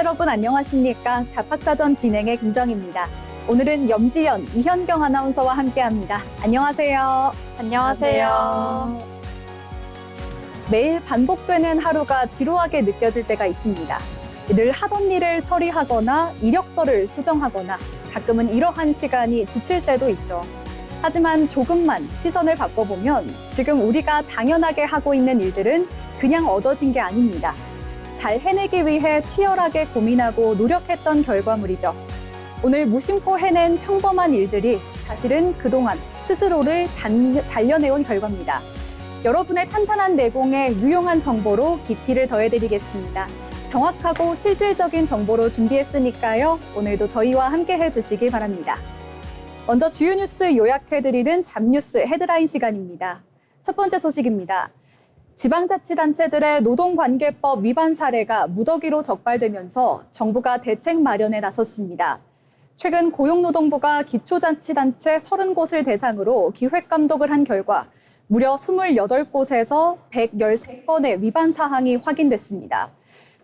여러분 안녕하십니까? 잡학사전 진행의 김정입니다. 오늘은 염지연, 이현경 아나운서와 함께합니다. 안녕하세요. 안녕하세요. 매일 반복되는 하루가 지루하게 느껴질 때가 있습니다. 늘 하던 일을 처리하거나 이력서를 수정하거나 가끔은 이러한 시간이 지칠 때도 있죠. 하지만 조금만 시선을 바꿔보면 지금 우리가 당연하게 하고 있는 일들은 그냥 얻어진 게 아닙니다. 잘 해내기 위해 치열하게 고민하고 노력했던 결과물이죠. 오늘 무심코 해낸 평범한 일들이 사실은 그동안 스스로를 단련해온 결과입니다. 여러분의 탄탄한 내공에 유용한 정보로 깊이를 더해드리겠습니다. 정확하고 실질적인 정보로 준비했으니까요. 오늘도 저희와 함께 해주시기 바랍니다. 먼저 주요 뉴스 요약해드리는 잡뉴스 헤드라인 시간입니다. 첫 번째 소식입니다. 지방자치단체들의 노동관계법 위반 사례가 무더기로 적발되면서 정부가 대책 마련에 나섰습니다. 최근 고용노동부가 기초자치단체 30곳을 대상으로 기획감독을 한 결과 무려 28곳에서 113건의 위반 사항이 확인됐습니다.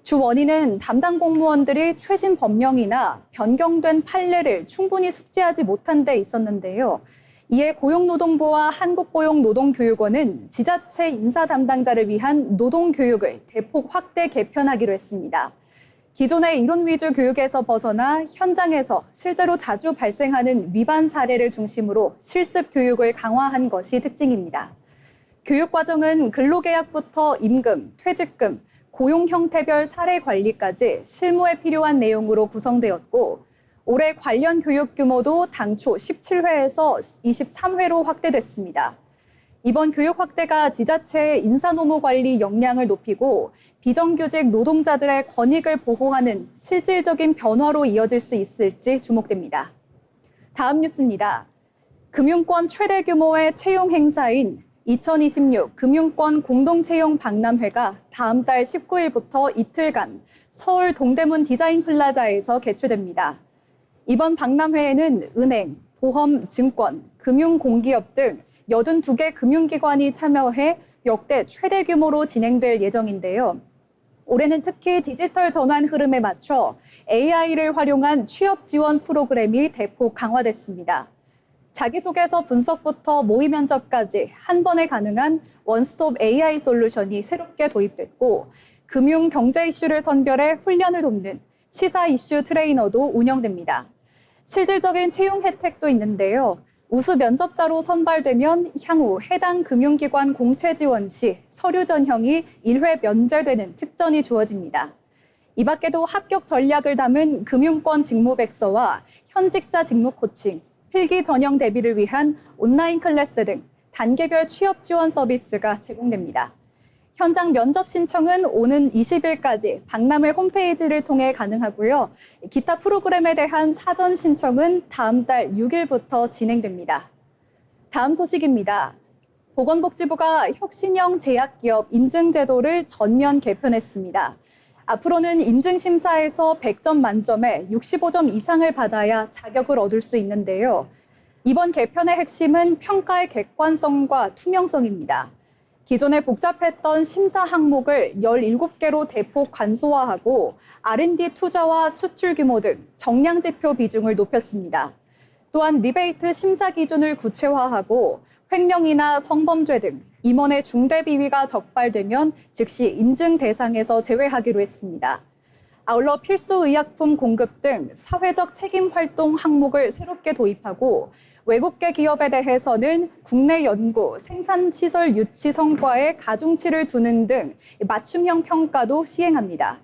주 원인은 담당 공무원들이 최신 법령이나 변경된 판례를 충분히 숙지하지 못한 데 있었는데요. 이에 고용노동부와 한국고용노동교육원은 지자체 인사 담당자를 위한 노동교육을 대폭 확대 개편하기로 했습니다. 기존의 이론 위주 교육에서 벗어나 현장에서 실제로 자주 발생하는 위반 사례를 중심으로 실습 교육을 강화한 것이 특징입니다. 교육 과정은 근로계약부터 임금, 퇴직금, 고용 형태별 사례 관리까지 실무에 필요한 내용으로 구성되었고 올해 관련 교육 규모도 당초 17회에서 23회로 확대됐습니다. 이번 교육 확대가 지자체의 인사노무 관리 역량을 높이고 비정규직 노동자들의 권익을 보호하는 실질적인 변화로 이어질 수 있을지 주목됩니다. 다음 뉴스입니다. 금융권 최대 규모의 채용 행사인 2026 금융권 공동채용 박람회가 다음 달 19일부터 이틀간 서울 동대문 디자인 플라자에서 개최됩니다. 이번 박람회에는 은행, 보험, 증권, 금융공기업 등 82개 금융기관이 참여해 역대 최대 규모로 진행될 예정인데요. 올해는 특히 디지털 전환 흐름에 맞춰 AI를 활용한 취업 지원 프로그램이 대폭 강화됐습니다. 자기소개서 분석부터 모의 면접까지 한 번에 가능한 원스톱 AI 솔루션이 새롭게 도입됐고 금융 경제 이슈를 선별해 훈련을 돕는 시사 이슈 트레이너도 운영됩니다. 실질적인 채용 혜택도 있는데요. 우수 면접자로 선발되면 향후 해당 금융기관 공채 지원 시 서류 전형이 1회 면제되는 특전이 주어집니다. 이 밖에도 합격 전략을 담은 금융권 직무백서와 현직자 직무 코칭, 필기 전형 대비를 위한 온라인 클래스 등 단계별 취업 지원 서비스가 제공됩니다. 현장 면접 신청은 오는 20일까지 박람회 홈페이지를 통해 가능하고요. 기타 프로그램에 대한 사전 신청은 다음 달 6일부터 진행됩니다. 다음 소식입니다. 보건복지부가 혁신형 제약기업 인증제도를 전면 개편했습니다. 앞으로는 인증심사에서 100점 만점에 65점 이상을 받아야 자격을 얻을 수 있는데요. 이번 개편의 핵심은 평가의 객관성과 투명성입니다. 기존에 복잡했던 심사 항목을 17개로 대폭 간소화하고 R&D 투자와 수출 규모 등 정량 지표 비중을 높였습니다. 또한 리베이트 심사 기준을 구체화하고 횡령이나 성범죄 등 임원의 중대 비위가 적발되면 즉시 인증 대상에서 제외하기로 했습니다. 아울러 필수 의약품 공급 등 사회적 책임 활동 항목을 새롭게 도입하고 외국계 기업에 대해서는 국내 연구, 생산시설 유치 성과에 가중치를 두는 등 맞춤형 평가도 시행합니다.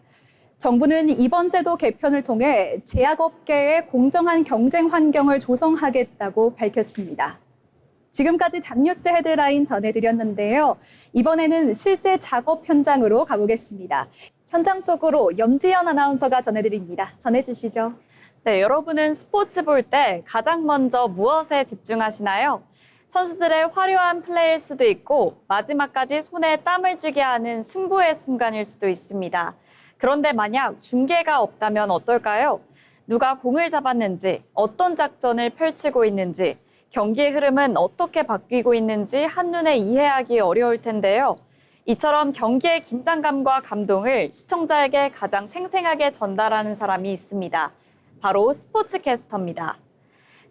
정부는 이번 제도 개편을 통해 제약업계의 공정한 경쟁 환경을 조성하겠다고 밝혔습니다. 지금까지 잡뉴스 헤드라인 전해드렸는데요. 이번에는 실제 작업 현장으로 가보겠습니다. 현장 속으로 염지연 아나운서가 전해드립니다. 전해주시죠. 네, 여러분은 스포츠 볼 때 가장 먼저 무엇에 집중하시나요? 선수들의 화려한 플레이일 수도 있고 마지막까지 손에 땀을 쥐게 하는 승부의 순간일 수도 있습니다. 그런데 만약 중계가 없다면 어떨까요? 누가 공을 잡았는지, 어떤 작전을 펼치고 있는지, 경기의 흐름은 어떻게 바뀌고 있는지 한눈에 이해하기 어려울 텐데요. 이처럼 경기의 긴장감과 감동을 시청자에게 가장 생생하게 전달하는 사람이 있습니다. 바로 스포츠캐스터입니다.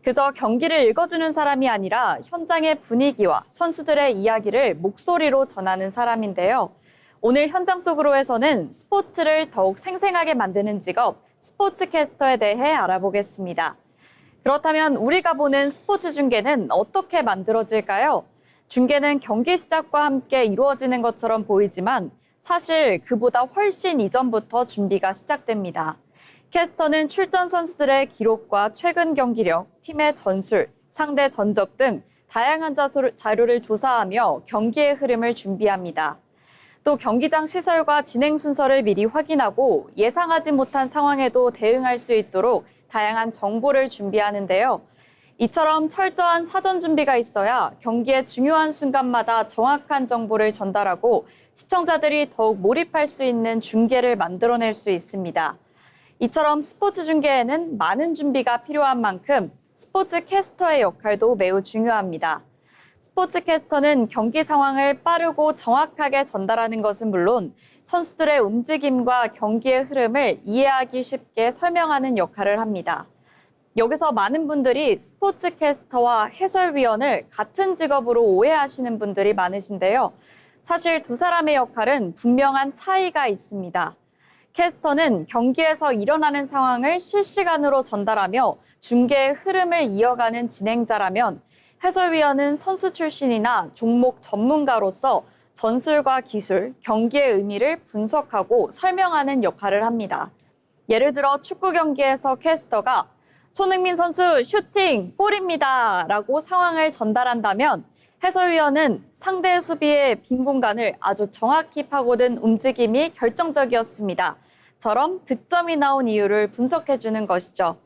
그저 경기를 읽어주는 사람이 아니라 현장의 분위기와 선수들의 이야기를 목소리로 전하는 사람인데요. 오늘 현장 속으로에서는 스포츠를 더욱 생생하게 만드는 직업, 스포츠캐스터에 대해 알아보겠습니다. 그렇다면 우리가 보는 스포츠 중계는 어떻게 만들어질까요? 중계는 경기 시작과 함께 이루어지는 것처럼 보이지만 사실 그보다 훨씬 이전부터 준비가 시작됩니다. 캐스터는 출전 선수들의 기록과 최근 경기력, 팀의 전술, 상대 전적 등 다양한 자료를 조사하며 경기의 흐름을 준비합니다. 또 경기장 시설과 진행 순서를 미리 확인하고 예상하지 못한 상황에도 대응할 수 있도록 다양한 정보를 준비하는데요. 이처럼 철저한 사전 준비가 있어야 경기의 중요한 순간마다 정확한 정보를 전달하고 시청자들이 더욱 몰입할 수 있는 중계를 만들어낼 수 있습니다. 이처럼 스포츠 중계에는 많은 준비가 필요한 만큼 스포츠 캐스터의 역할도 매우 중요합니다. 스포츠 캐스터는 경기 상황을 빠르고 정확하게 전달하는 것은 물론 선수들의 움직임과 경기의 흐름을 이해하기 쉽게 설명하는 역할을 합니다. 여기서 많은 분들이 스포츠 캐스터와 해설위원을 같은 직업으로 오해하시는 분들이 많으신데요. 사실 두 사람의 역할은 분명한 차이가 있습니다. 캐스터는 경기에서 일어나는 상황을 실시간으로 전달하며 중계의 흐름을 이어가는 진행자라면 해설위원은 선수 출신이나 종목 전문가로서 전술과 기술, 경기의 의미를 분석하고 설명하는 역할을 합니다. 예를 들어 축구 경기에서 캐스터가 손흥민 선수 슈팅, 골입니다 라고 상황을 전달한다면 해설위원은 상대 수비의 빈 공간을 아주 정확히 파고든 움직임이 결정적이었습니다. 처럼 득점이 나온 이유를 분석해주는 것이죠.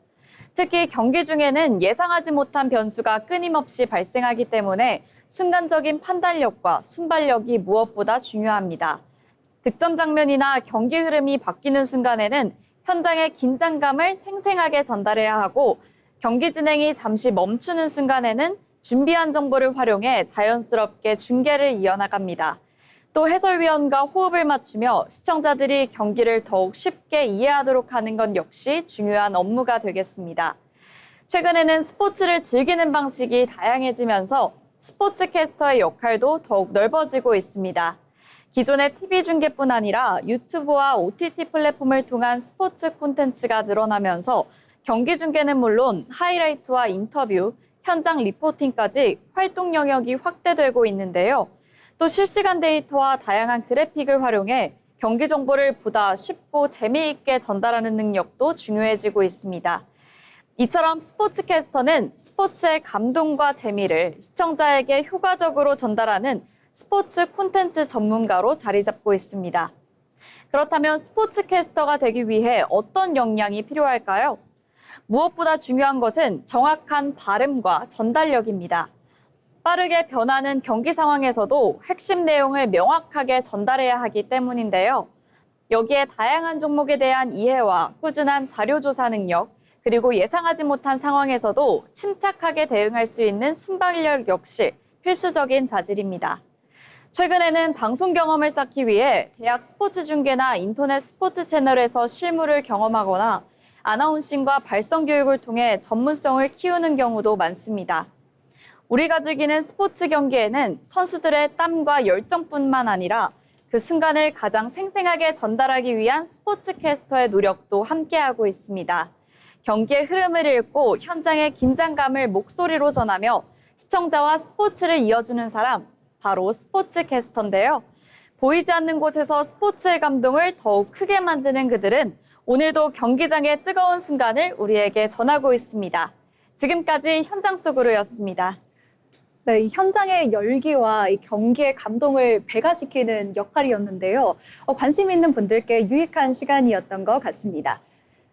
특히 경기 중에는 예상하지 못한 변수가 끊임없이 발생하기 때문에 순간적인 판단력과 순발력이 무엇보다 중요합니다. 득점 장면이나 경기 흐름이 바뀌는 순간에는 현장의 긴장감을 생생하게 전달해야 하고 경기 진행이 잠시 멈추는 순간에는 준비한 정보를 활용해 자연스럽게 중계를 이어나갑니다. 또 해설위원과 호흡을 맞추며 시청자들이 경기를 더욱 쉽게 이해하도록 하는 것 역시 중요한 업무가 되겠습니다. 최근에는 스포츠를 즐기는 방식이 다양해지면서 스포츠 캐스터의 역할도 더욱 넓어지고 있습니다. 기존의 TV 중계뿐 아니라 유튜브와 OTT 플랫폼을 통한 스포츠 콘텐츠가 늘어나면서 경기 중계는 물론 하이라이트와 인터뷰, 현장 리포팅까지 활동 영역이 확대되고 있는데요. 또 실시간 데이터와 다양한 그래픽을 활용해 경기 정보를 보다 쉽고 재미있게 전달하는 능력도 중요해지고 있습니다. 이처럼 스포츠캐스터는 스포츠의 감동과 재미를 시청자에게 효과적으로 전달하는 스포츠 콘텐츠 전문가로 자리 잡고 있습니다. 그렇다면 스포츠캐스터가 되기 위해 어떤 역량이 필요할까요? 무엇보다 중요한 것은 정확한 발음과 전달력입니다. 빠르게 변하는 경기 상황에서도 핵심 내용을 명확하게 전달해야 하기 때문인데요. 여기에 다양한 종목에 대한 이해와 꾸준한 자료 조사 능력, 그리고 예상하지 못한 상황에서도 침착하게 대응할 수 있는 순발력 역시 필수적인 자질입니다. 최근에는 방송 경험을 쌓기 위해 대학 스포츠 중계나 인터넷 스포츠 채널에서 실무를 경험하거나 아나운싱과 발성 교육을 통해 전문성을 키우는 경우도 많습니다. 우리가 즐기는 스포츠 경기에는 선수들의 땀과 열정뿐만 아니라 그 순간을 가장 생생하게 전달하기 위한 스포츠캐스터의 노력도 함께하고 있습니다. 경기의 흐름을 읽고 현장의 긴장감을 목소리로 전하며 시청자와 스포츠를 이어주는 사람, 바로 스포츠캐스터인데요. 보이지 않는 곳에서 스포츠의 감동을 더욱 크게 만드는 그들은 오늘도 경기장의 뜨거운 순간을 우리에게 전하고 있습니다. 지금까지 현장 속으로였습니다. 네, 이 현장의 열기와 이 경기의 감동을 배가시키는 역할이었는데요. 관심 있는 분들께 유익한 시간이었던 것 같습니다.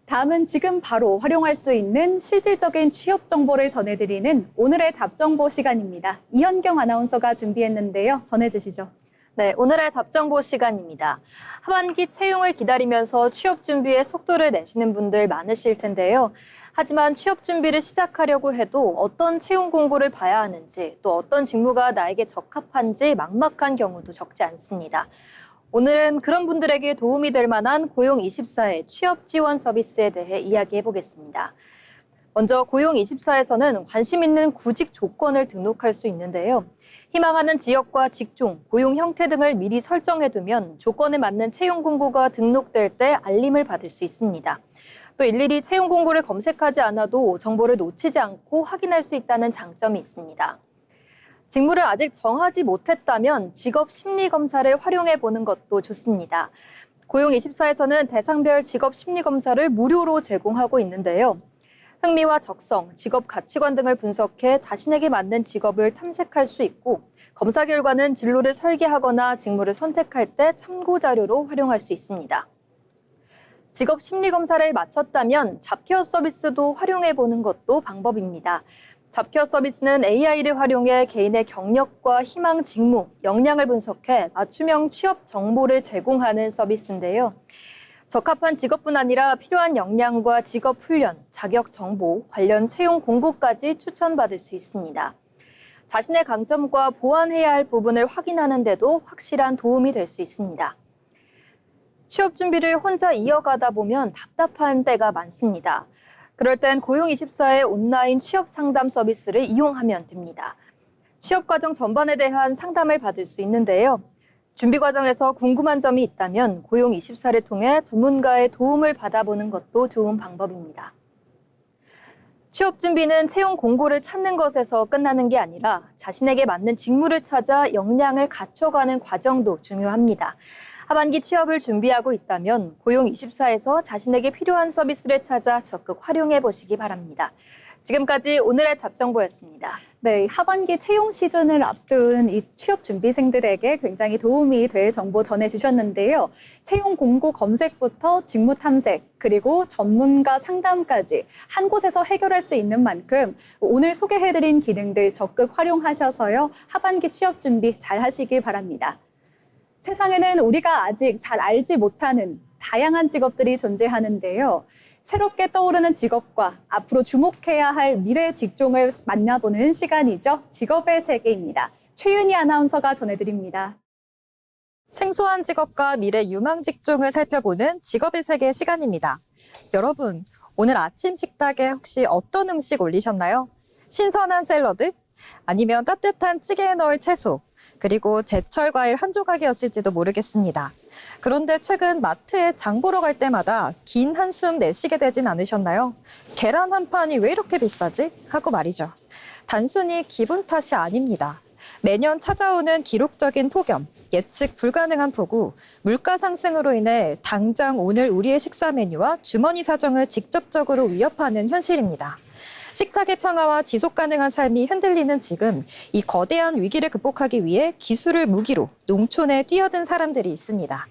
다음은 지금 바로 활용할 수 있는 실질적인 취업 정보를 전해드리는 오늘의 잡정보 시간입니다. 이현경 아나운서가 준비했는데요. 전해주시죠. 네, 오늘의 잡정보 시간입니다. 하반기 채용을 기다리면서 취업 준비에 속도를 내시는 분들 많으실 텐데요. 하지만 취업 준비를 시작하려고 해도 어떤 채용 공고를 봐야 하는지, 또 어떤 직무가 나에게 적합한지 막막한 경우도 적지 않습니다. 오늘은 그런 분들에게 도움이 될 만한 고용24의 취업 지원 서비스에 대해 이야기해 보겠습니다. 먼저 고용24에서는 관심 있는 구직 조건을 등록할 수 있는데요. 희망하는 지역과 직종, 고용 형태 등을 미리 설정해두면 조건에 맞는 채용 공고가 등록될 때 알림을 받을 수 있습니다. 또 일일이 채용 공고를 검색하지 않아도 정보를 놓치지 않고 확인할 수 있다는 장점이 있습니다. 직무를 아직 정하지 못했다면 직업 심리 검사를 활용해 보는 것도 좋습니다. 고용24에서는 대상별 직업 심리 검사를 무료로 제공하고 있는데요. 흥미와 적성, 직업 가치관 등을 분석해 자신에게 맞는 직업을 탐색할 수 있고, 검사 결과는 진로를 설계하거나 직무를 선택할 때 참고 자료로 활용할 수 있습니다. 직업 심리 검사를 마쳤다면 잡케어 서비스도 활용해 보는 것도 방법입니다. 잡케어 서비스는 AI를 활용해 개인의 경력과 희망 직무, 역량을 분석해 맞춤형 취업 정보를 제공하는 서비스인데요. 적합한 직업뿐 아니라 필요한 역량과 직업 훈련, 자격 정보, 관련 채용 공고까지 추천받을 수 있습니다. 자신의 강점과 보완해야 할 부분을 확인하는 데도 확실한 도움이 될 수 있습니다. 취업 준비를 혼자 이어가다 보면 답답한 때가 많습니다. 그럴 땐 고용24의 온라인 취업 상담 서비스를 이용하면 됩니다. 취업 과정 전반에 대한 상담을 받을 수 있는데요. 준비 과정에서 궁금한 점이 있다면 고용24를 통해 전문가의 도움을 받아보는 것도 좋은 방법입니다. 취업 준비는 채용 공고를 찾는 것에서 끝나는 게 아니라 자신에게 맞는 직무를 찾아 역량을 갖춰가는 과정도 중요합니다. 하반기 취업을 준비하고 있다면 고용24에서 자신에게 필요한 서비스를 찾아 적극 활용해 보시기 바랍니다. 지금까지 오늘의 잡정보였습니다. 네, 하반기 채용 시즌을 앞둔 이 취업 준비생들에게 굉장히 도움이 될 정보 전해주셨는데요. 채용 공고 검색부터 직무 탐색, 그리고 전문가 상담까지 한 곳에서 해결할 수 있는 만큼 오늘 소개해드린 기능들 적극 활용하셔서요. 하반기 취업 준비 잘 하시기 바랍니다. 세상에는 우리가 아직 잘 알지 못하는 다양한 직업들이 존재하는데요. 새롭게 떠오르는 직업과 앞으로 주목해야 할 미래 직종을 만나보는 시간이죠. 직업의 세계입니다. 최윤희 아나운서가 전해드립니다. 생소한 직업과 미래 유망 직종을 살펴보는 직업의 세계 시간입니다. 여러분, 오늘 아침 식탁에 혹시 어떤 음식 올리셨나요? 신선한 샐러드? 아니면 따뜻한 찌개에 넣을 채소? 그리고 제철 과일 한 조각이었을지도 모르겠습니다. 그런데 최근 마트에 장 보러 갈 때마다 긴 한숨 내쉬게 되진 않으셨나요? 계란 한 판이 왜 이렇게 비싸지? 하고 말이죠. 단순히 기분 탓이 아닙니다. 매년 찾아오는 기록적인 폭염, 예측 불가능한 폭우, 물가 상승으로 인해 당장 오늘 우리의 식사 메뉴와 주머니 사정을 직접적으로 위협하는 현실입니다. 식탁의 평화와 지속 가능한 삶이 흔들리는 지금 이 거대한 위기를 극복하기 위해 기술을 무기로 농촌에 뛰어든 사람들이 있습니다.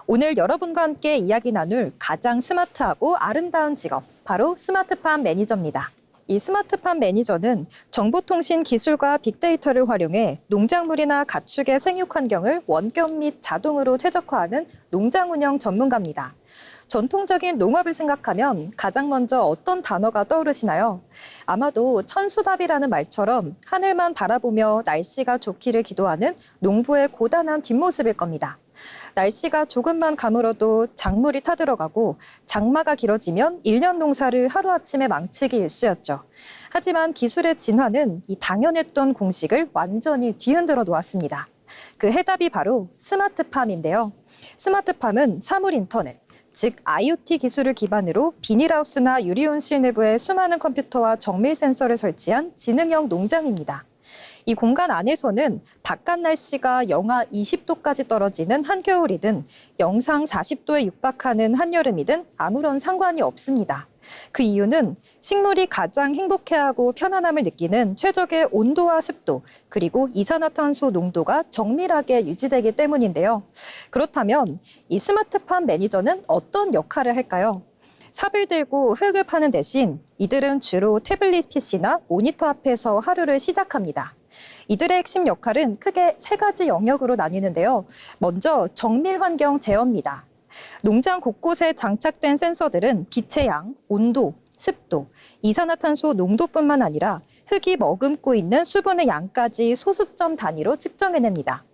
오늘 여러분과 함께 이야기 나눌 가장 스마트하고 아름다운 직업, 바로 스마트팜 매니저입니다. 이 스마트팜 매니저는 정보통신 기술과 빅데이터를 활용해 농작물이나 가축의 생육 환경을 원격 및 자동으로 최적화하는 농장 운영 전문가입니다. 전통적인 농업을 생각하면 가장 먼저 어떤 단어가 떠오르시나요? 아마도 천수답이라는 말처럼 하늘만 바라보며 날씨가 좋기를 기도하는 농부의 고단한 뒷모습일 겁니다. 날씨가 조금만 가물어도 작물이 타들어가고 장마가 길어지면 1년 농사를 하루아침에 망치기 일쑤였죠. 하지만 기술의 진화는 이 당연했던 공식을 완전히 뒤흔들어 놓았습니다. 그 해답이 바로 스마트팜인데요. 스마트팜은 사물 인터넷, 즉 IoT 기술을 기반으로 비닐하우스나 유리온실 내부에 수많은 컴퓨터와 정밀 센서를 설치한 지능형 농장입니다. 이 공간 안에서는 바깥 날씨가 영하 20도까지 떨어지는 한겨울이든 영상 40도에 육박하는 한여름이든 아무런 상관이 없습니다. 그 이유는 식물이 가장 행복해하고 편안함을 느끼는 최적의 온도와 습도, 그리고 이산화탄소 농도가 정밀하게 유지되기 때문인데요. 그렇다면 이 스마트팜 매니저는 어떤 역할을 할까요? 삽을 들고 흙을 파는 대신 이들은 주로 태블릿 PC나 모니터 앞에서 하루를 시작합니다. 이들의 핵심 역할은 크게 세 가지 영역으로 나뉘는데요. 먼저 정밀 환경 제어입니다. 농장 곳곳에 장착된 센서들은 빛의 양, 온도, 습도, 이산화탄소 농도뿐만 아니라 흙이 머금고 있는 수분의 양까지 소수점 단위로 측정해냅니다.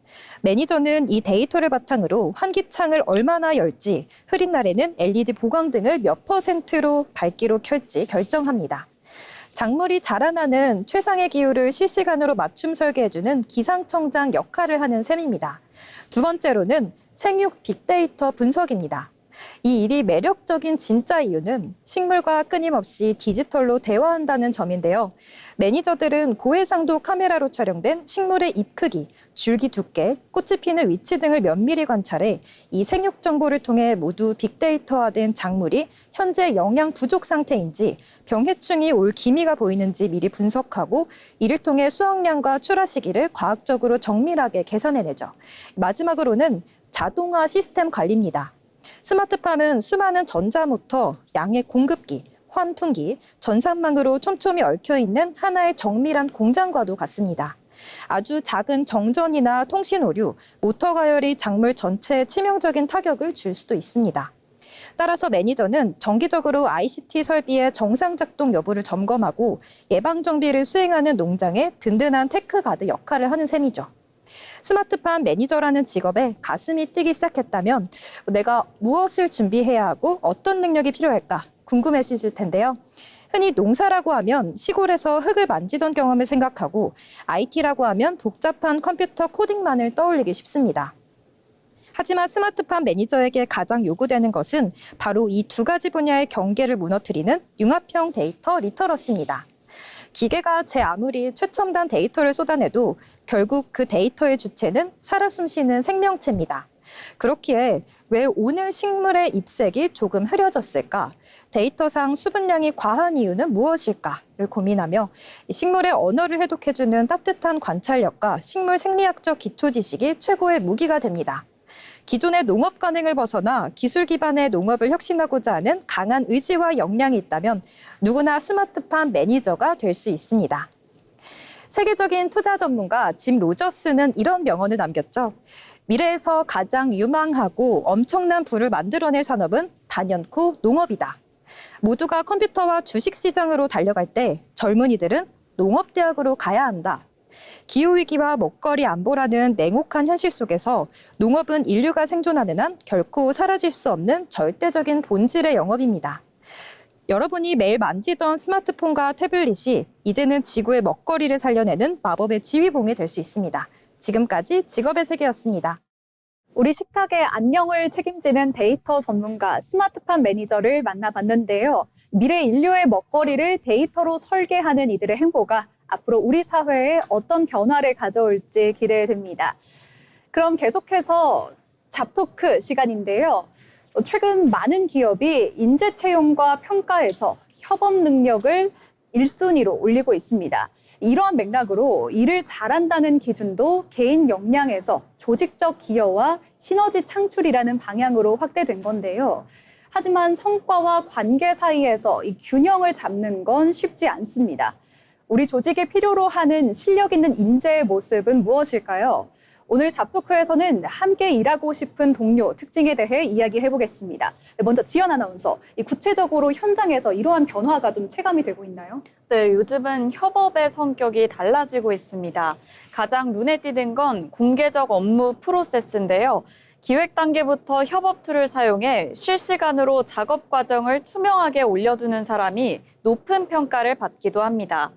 매니저는 이 데이터를 바탕으로 환기창을 얼마나 열지, 흐린 날에는 LED 보강등을 몇 %로 밝기로 켤지 결정합니다. 작물이 자라나는 최상의 기후를 실시간으로 맞춤 설계해주는 기상청장 역할을 하는 셈입니다. 두 번째로는 생육 빅데이터 분석입니다. 이 일이 매력적인 진짜 이유는 식물과 끊임없이 디지털로 대화한다는 점인데요. 매니저들은 고해상도 카메라로 촬영된 식물의 잎 크기, 줄기 두께, 꽃이 피는 위치 등을 면밀히 관찰해 이 생육 정보를 통해 모두 빅데이터화된 작물이 현재 영양 부족 상태인지 병해충이 올 기미가 보이는지 미리 분석하고 이를 통해 수확량과 출하 시기를 과학적으로 정밀하게 계산해내죠. 마지막으로는 자동화 시스템 관리입니다. 스마트팜은 수많은 전자모터, 양의 공급기, 환풍기, 전산망으로 촘촘히 얽혀있는 하나의 정밀한 공장과도 같습니다. 아주 작은 정전이나 통신 오류, 모터 가열이 작물 전체에 치명적인 타격을 줄 수도 있습니다. 따라서 매니저는 정기적으로 ICT 설비의 정상 작동 여부를 점검하고 예방 정비를 수행하는 농장의 든든한 테크가드 역할을 하는 셈이죠. 스마트팜 매니저라는 직업에 가슴이 뛰기 시작했다면 내가 무엇을 준비해야 하고 어떤 능력이 필요할까 궁금해지실 텐데요. 흔히 농사라고 하면 시골에서 흙을 만지던 경험을 생각하고 IT라고 하면 복잡한 컴퓨터 코딩만을 떠올리기 쉽습니다. 하지만 스마트팜 매니저에게 가장 요구되는 것은 바로 이 두 가지 분야의 경계를 무너뜨리는 융합형 데이터 리터러시입니다. 기계가 제 아무리 최첨단 데이터를 쏟아내도 결국 그 데이터의 주체는 살아 숨쉬는 생명체입니다. 그렇기에 왜 오늘 식물의 잎색이 조금 흐려졌을까? 데이터상 수분량이 과한 이유는 무엇일까를 고민하며 식물의 언어를 해독해주는 따뜻한 관찰력과 식물 생리학적 기초 지식이 최고의 무기가 됩니다. 기존의 농업 관행을 벗어나 기술 기반의 농업을 혁신하고자 하는 강한 의지와 역량이 있다면 누구나 스마트팜 매니저가 될 수 있습니다. 세계적인 투자 전문가 짐 로저스는 이런 명언을 남겼죠. 미래에서 가장 유망하고 엄청난 부를 만들어낼 산업은 단연코 농업이다. 모두가 컴퓨터와 주식시장으로 달려갈 때 젊은이들은 농업대학으로 가야 한다. 기후위기와 먹거리 안보라는 냉혹한 현실 속에서 농업은 인류가 생존하는 한 결코 사라질 수 없는 절대적인 본질의 영업입니다. 여러분이 매일 만지던 스마트폰과 태블릿이 이제는 지구의 먹거리를 살려내는 마법의 지휘봉이 될 수 있습니다. 지금까지 직업의 세계였습니다. 우리 식탁의 안녕을 책임지는 데이터 전문가 스마트팜 매니저를 만나봤는데요. 미래 인류의 먹거리를 데이터로 설계하는 이들의 행보가 앞으로 우리 사회에 어떤 변화를 가져올지 기대됩니다. 그럼 계속해서 잡토크 시간인데요. 최근 많은 기업이 인재 채용과 평가에서 협업 능력을 1순위로 올리고 있습니다. 이러한 맥락으로 일을 잘한다는 기준도 개인 역량에서 조직적 기여와 시너지 창출이라는 방향으로 확대된 건데요. 하지만 성과와 관계 사이에서 이 균형을 잡는 건 쉽지 않습니다. 우리 조직이 필요로 하는 실력 있는 인재의 모습은 무엇일까요? 오늘 잡토크에서는 함께 일하고 싶은 동료 특징에 대해 이야기해보겠습니다. 먼저 지연 아나운서, 구체적으로 현장에서 이러한 변화가 좀 체감이 되고 있나요? 네, 요즘은 협업의 성격이 달라지고 있습니다. 가장 눈에 띄는 건 공개적 업무 프로세스인데요. 기획 단계부터 협업 툴을 사용해 실시간으로 작업 과정을 투명하게 올려두는 사람이 높은 평가를 받기도 합니다.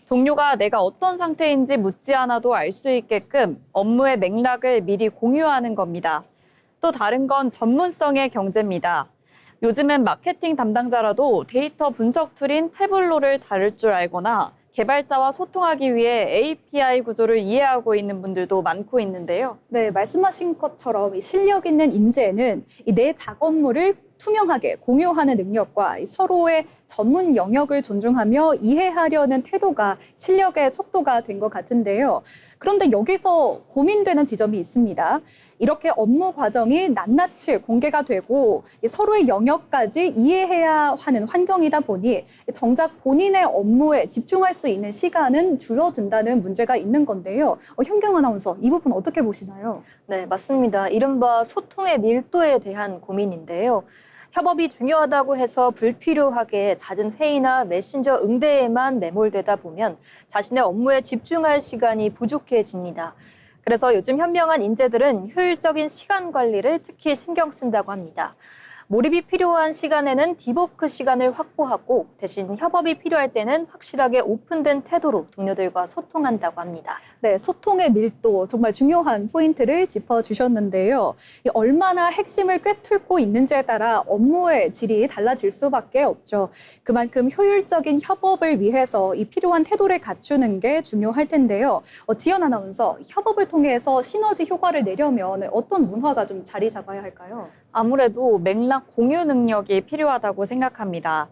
동료가 내가 어떤 상태인지 묻지 않아도 알 수 있게끔 업무의 맥락을 미리 공유하는 겁니다. 또 다른 건 전문성의 경제입니다. 요즘은 마케팅 담당자라도 데이터 분석 툴인 태블로를 다룰 줄 알거나 개발자와 소통하기 위해 API 구조를 이해하고 있는 분들도 많고 있는데요. 네, 말씀하신 것처럼 이 실력 있는 인재는 내 작업물을 투명하게 공유하는 능력과 서로의 전문 영역을 존중하며 이해하려는 태도가 실력의 척도가 된 것 같은데요. 그런데 여기서 고민되는 지점이 있습니다. 이렇게 업무 과정이 낱낱이 공개가 되고 서로의 영역까지 이해해야 하는 환경이다 보니 정작 본인의 업무에 집중할 수 있는 시간은 줄어든다는 문제가 있는 건데요. 현경 아나운서, 이 부분 어떻게 보시나요? 네, 맞습니다. 이른바 소통의 밀도에 대한 고민인데요. 협업이 중요하다고 해서 불필요하게 잦은 회의나 메신저 응대에만 매몰되다 보면 자신의 업무에 집중할 시간이 부족해집니다. 그래서 요즘 현명한 인재들은 효율적인 시간 관리를 특히 신경 쓴다고 합니다. 몰입이 필요한 시간에는 디버크 시간을 확보하고 대신 협업이 필요할 때는 확실하게 오픈된 태도로 동료들과 소통한다고 합니다. 네, 소통의 밀도 정말 중요한 포인트를 짚어주셨는데요. 얼마나 핵심을 꿰뚫고 있는지에 따라 업무의 질이 달라질 수밖에 없죠. 그만큼 효율적인 협업을 위해서 이 필요한 태도를 갖추는 게 중요할 텐데요. 지연 아나운서, 협업을 통해서 시너지 효과를 내려면 어떤 문화가 좀 자리 잡아야 할까요? 아무래도 맥락 공유 능력이 필요하다고 생각합니다.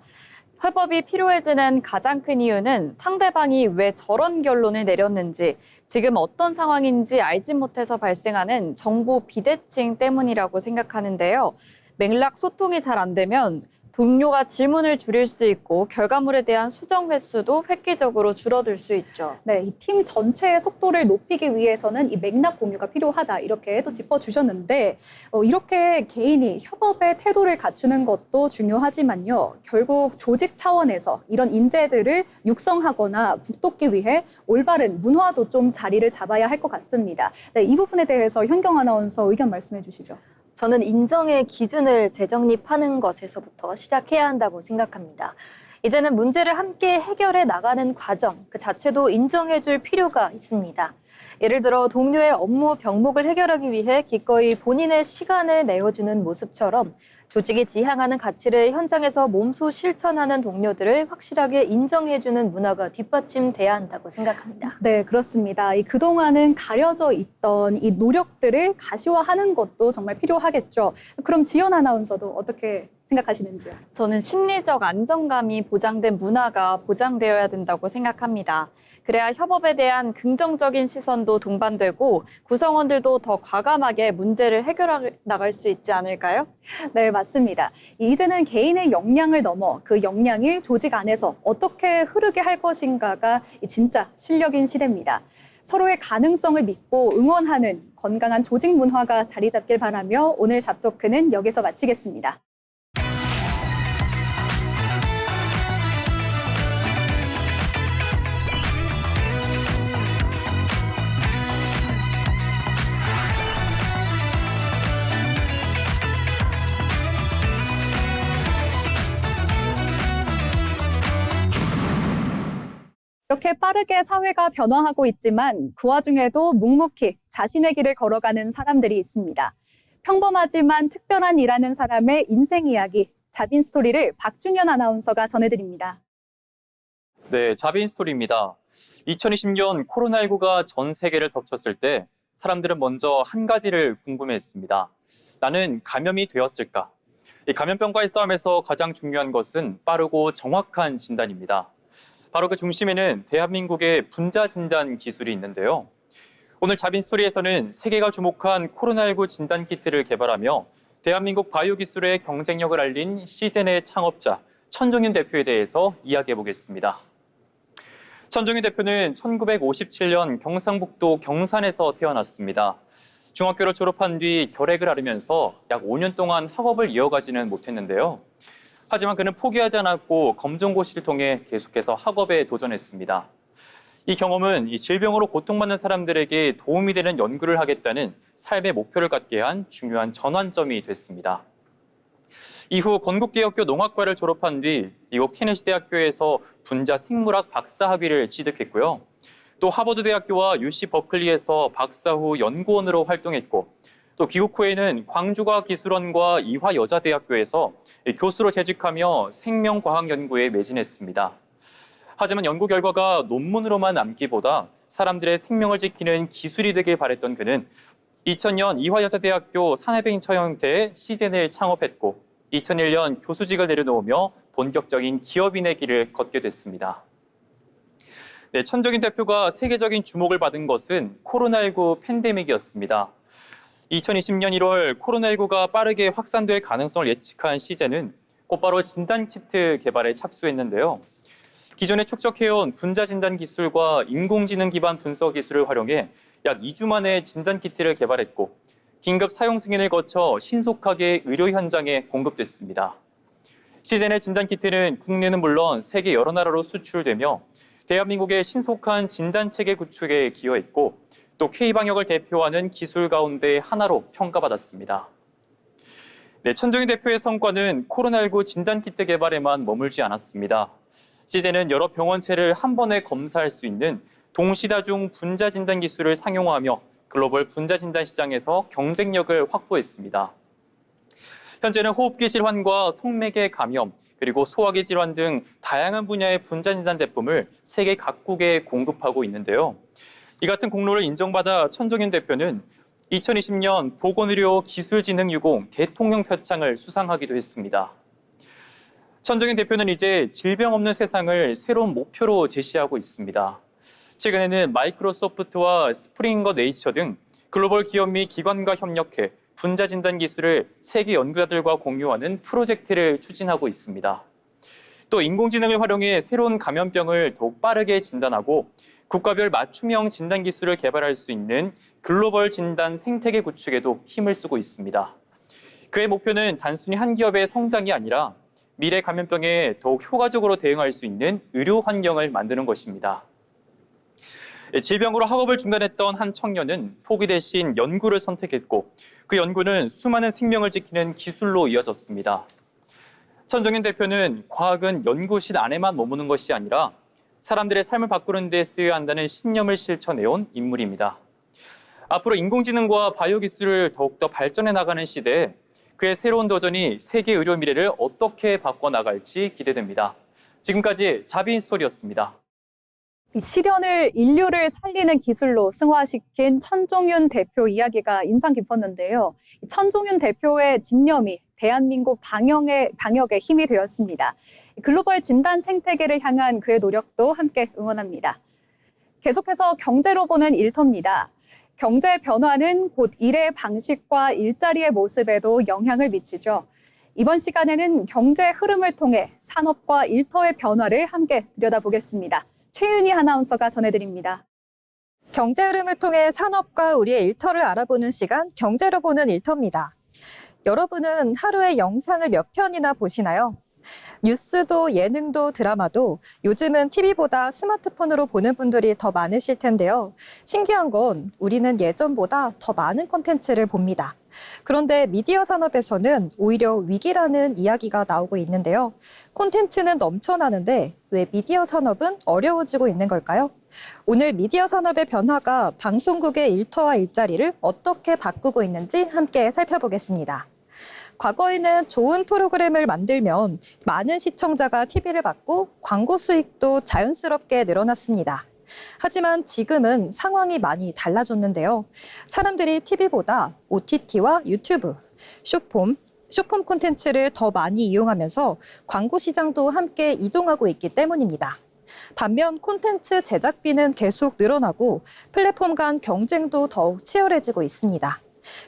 협업이 필요해지는 가장 큰 이유는 상대방이 왜 저런 결론을 내렸는지, 지금 어떤 상황인지 알지 못해서 발생하는 정보 비대칭 때문이라고 생각하는데요. 맥락 소통이 잘 안 되면 동료가 질문을 줄일 수 있고 결과물에 대한 수정 횟수도 획기적으로 줄어들 수 있죠. 네, 이 팀 전체의 속도를 높이기 위해서는 이 맥락 공유가 필요하다 이렇게 또 짚어주셨는데 이렇게 개인이 협업의 태도를 갖추는 것도 중요하지만요. 결국 조직 차원에서 이런 인재들을 육성하거나 북돋기 위해 올바른 문화도 좀 자리를 잡아야 할 것 같습니다. 네, 이 부분에 대해서 현경 아나운서 의견 말씀해 주시죠. 저는 인정의 기준을 재정립하는 것에서부터 시작해야 한다고 생각합니다. 이제는 문제를 함께 해결해 나가는 과정 그 자체도 인정해줄 필요가 있습니다. 예를 들어 동료의 업무 병목을 해결하기 위해 기꺼이 본인의 시간을 내어주는 모습처럼 조직이 지향하는 가치를 현장에서 몸소 실천하는 동료들을 확실하게 인정해주는 문화가 뒷받침돼야 한다고 생각합니다. 네, 그렇습니다. 그동안은 가려져 있던 이 노력들을 가시화하는 것도 정말 필요하겠죠. 그럼 지연 아나운서도 어떻게 생각하시는지요? 저는 심리적 안정감이 보장된 문화가 보장되어야 된다고 생각합니다. 그래야 협업에 대한 긍정적인 시선도 동반되고 구성원들도 더 과감하게 문제를 해결해 나갈 수 있지 않을까요? 네, 맞습니다. 이제는 개인의 역량을 넘어 그 역량이 조직 안에서 어떻게 흐르게 할 것인가가 진짜 실력인 시대입니다. 서로의 가능성을 믿고 응원하는 건강한 조직 문화가 자리 잡길 바라며 오늘 잡토크는 여기서 마치겠습니다. 이렇게 빠르게 사회가 변화하고 있지만 그 와중에도 묵묵히 자신의 길을 걸어가는 사람들이 있습니다. 평범하지만 특별한 일하는 사람의 인생 이야기, 자빈 스토리를 박준현 아나운서가 전해드립니다. 네, 자빈 스토리입니다. 2020년 코로나19가 전 세계를 덮쳤을 때 사람들은 먼저 한 가지를 궁금해했습니다. 나는 감염이 되었을까? 이 감염병과의 싸움에서 가장 중요한 것은 빠르고 정확한 진단입니다. 바로 그 중심에는 대한민국의 분자 진단 기술이 있는데요. 오늘 자빈 스토리에서는 세계가 주목한 코로나19 진단 키트를 개발하며 대한민국 바이오 기술의 경쟁력을 알린 시젠의 창업자 천종윤 대표에 대해서 이야기해 보겠습니다. 천종윤 대표는 1957년 경상북도 경산에서 태어났습니다. 중학교를 졸업한 뒤 결핵을 앓으면서 약 5년 동안 학업을 이어가지는 못했는데요. 하지만 그는 포기하지 않았고 검정고시를 통해 계속해서 학업에 도전했습니다. 이 경험은 이 질병으로 고통받는 사람들에게 도움이 되는 연구를 하겠다는 삶의 목표를 갖게 한 중요한 전환점이 됐습니다. 이후 건국대학교 농학과를 졸업한 뒤 미국 테네시 대학교에서 분자 생물학 박사학위를 취득했고요. 또 하버드 대학교와 UC 버클리에서 박사 후 연구원으로 활동했고 또 귀국 후에는 광주과학기술원과 이화여자대학교에서 교수로 재직하며 생명과학 연구에 매진했습니다. 하지만 연구 결과가 논문으로만 남기보다 사람들의 생명을 지키는 기술이 되길 바랬던 그는 2000년 이화여자대학교 산해뱅처형대에 시젠을 창업했고 2001년 교수직을 내려놓으며 본격적인 기업인의 길을 걷게 됐습니다. 네, 천종윤 대표가 세계적인 주목을 받은 것은 코로나19 팬데믹이었습니다. 2020년 1월 코로나19가 빠르게 확산될 가능성을 예측한 시젠은 곧바로 진단키트 개발에 착수했는데요. 기존에 축적해온 분자 진단 기술과 인공지능 기반 분석 기술을 활용해 약 2주 만에 진단키트를 개발했고 긴급 사용 승인을 거쳐 신속하게 의료 현장에 공급됐습니다. 시젠의 진단키트는 국내는 물론 세계 여러 나라로 수출되며 대한민국의 신속한 진단체계 구축에 기여했고 또 K방역을 대표하는 기술 가운데 하나로 평가받았습니다. 네, 천종윤 대표의 성과는 코로나19 진단키트 개발에만 머물지 않았습니다. 시젠은 여러 병원체를 한 번에 검사할 수 있는 동시다중 분자진단 기술을 상용화하며 글로벌 분자진단 시장에서 경쟁력을 확보했습니다. 현재는 호흡기 질환과 성매개 감염, 그리고 소화기 질환 등 다양한 분야의 분자진단 제품을 세계 각국에 공급하고 있는데요. 이 같은 공로를 인정받아 천종윤 대표는 2020년 보건의료 기술진흥유공 대통령 표창을 수상하기도 했습니다. 천종윤 대표는 이제 질병 없는 세상을 새로운 목표로 제시하고 있습니다. 최근에는 마이크로소프트와 스프링거 네이처 등 글로벌 기업 및 기관과 협력해 분자진단 기술을 세계 연구자들과 공유하는 프로젝트를 추진하고 있습니다. 또 인공지능을 활용해 새로운 감염병을 더욱 빠르게 진단하고 국가별 맞춤형 진단 기술을 개발할 수 있는 글로벌 진단 생태계 구축에도 힘을 쓰고 있습니다. 그의 목표는 단순히 한 기업의 성장이 아니라 미래 감염병에 더욱 효과적으로 대응할 수 있는 의료 환경을 만드는 것입니다. 질병으로 학업을 중단했던 한 청년은 포기 대신 연구를 선택했고 그 연구는 수많은 생명을 지키는 기술로 이어졌습니다. 천종윤 대표는 과학은 연구실 안에만 머무는 것이 아니라 사람들의 삶을 바꾸는 데 쓰여야 한다는 신념을 실천해온 인물입니다. 앞으로 인공지능과 바이오 기술을 더욱더 발전해 나가는 시대에 그의 새로운 도전이 세계 의료 미래를 어떻게 바꿔나갈지 기대됩니다. 지금까지 자비인 스토리였습니다. 시련을 인류를 살리는 기술로 승화시킨 천종윤 대표 이야기가 인상 깊었는데요. 천종윤 대표의 집념이 대한민국 방역에 힘이 되었습니다. 글로벌 진단 생태계를 향한 그의 노력도 함께 응원합니다. 계속해서 경제로 보는 일터입니다. 경제 변화는 곧 일의 방식과 일자리의 모습에도 영향을 미치죠. 이번 시간에는 경제 흐름을 통해 산업과 일터의 변화를 함께 들여다보겠습니다. 최윤희 아나운서가 전해드립니다. 경제 흐름을 통해 산업과 우리의 일터를 알아보는 시간, 경제로 보는 일터입니다. 여러분은 하루에 영상을 몇 편이나 보시나요? 뉴스도 예능도 드라마도 요즘은 TV보다 스마트폰으로 보는 분들이 더 많으실 텐데요. 신기한 건 우리는 예전보다 더 많은 콘텐츠를 봅니다. 그런데 미디어 산업에서는 오히려 위기라는 이야기가 나오고 있는데요. 콘텐츠는 넘쳐나는데 왜 미디어 산업은 어려워지고 있는 걸까요? 오늘 미디어 산업의 변화가 방송국의 일터와 일자리를 어떻게 바꾸고 있는지 함께 살펴보겠습니다. 과거에는 좋은 프로그램을 만들면 많은 시청자가 TV를 받고 광고 수익도 자연스럽게 늘어났습니다. 하지만 지금은 상황이 많이 달라졌는데요. 사람들이 TV보다 OTT와 유튜브, 숏폼 콘텐츠를 더 많이 이용하면서 광고 시장도 함께 이동하고 있기 때문입니다. 반면 콘텐츠 제작비는 계속 늘어나고 플랫폼 간 경쟁도 더욱 치열해지고 있습니다.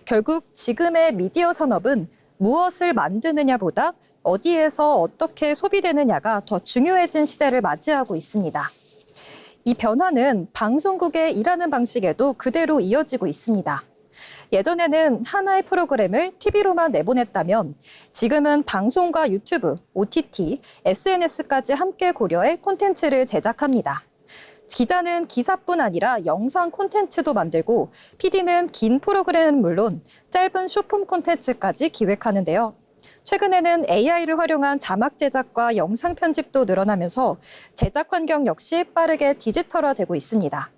결국 지금의 미디어 산업은 무엇을 만드느냐보다 어디에서 어떻게 소비되느냐가 더 중요해진 시대를 맞이하고 있습니다. 이 변화는 방송국의 일하는 방식에도 그대로 이어지고 있습니다. 예전에는 하나의 프로그램을 TV로만 내보냈다면 지금은 방송과 유튜브, OTT, SNS까지 함께 고려해 콘텐츠를 제작합니다. 기자는 기사뿐 아니라 영상 콘텐츠도 만들고 PD는 긴 프로그램은 물론 짧은 숏폼 콘텐츠까지 기획하는데요. 최근에는 AI를 활용한 자막 제작과 영상 편집도 늘어나면서 제작 환경 역시 빠르게 디지털화되고 있습니다.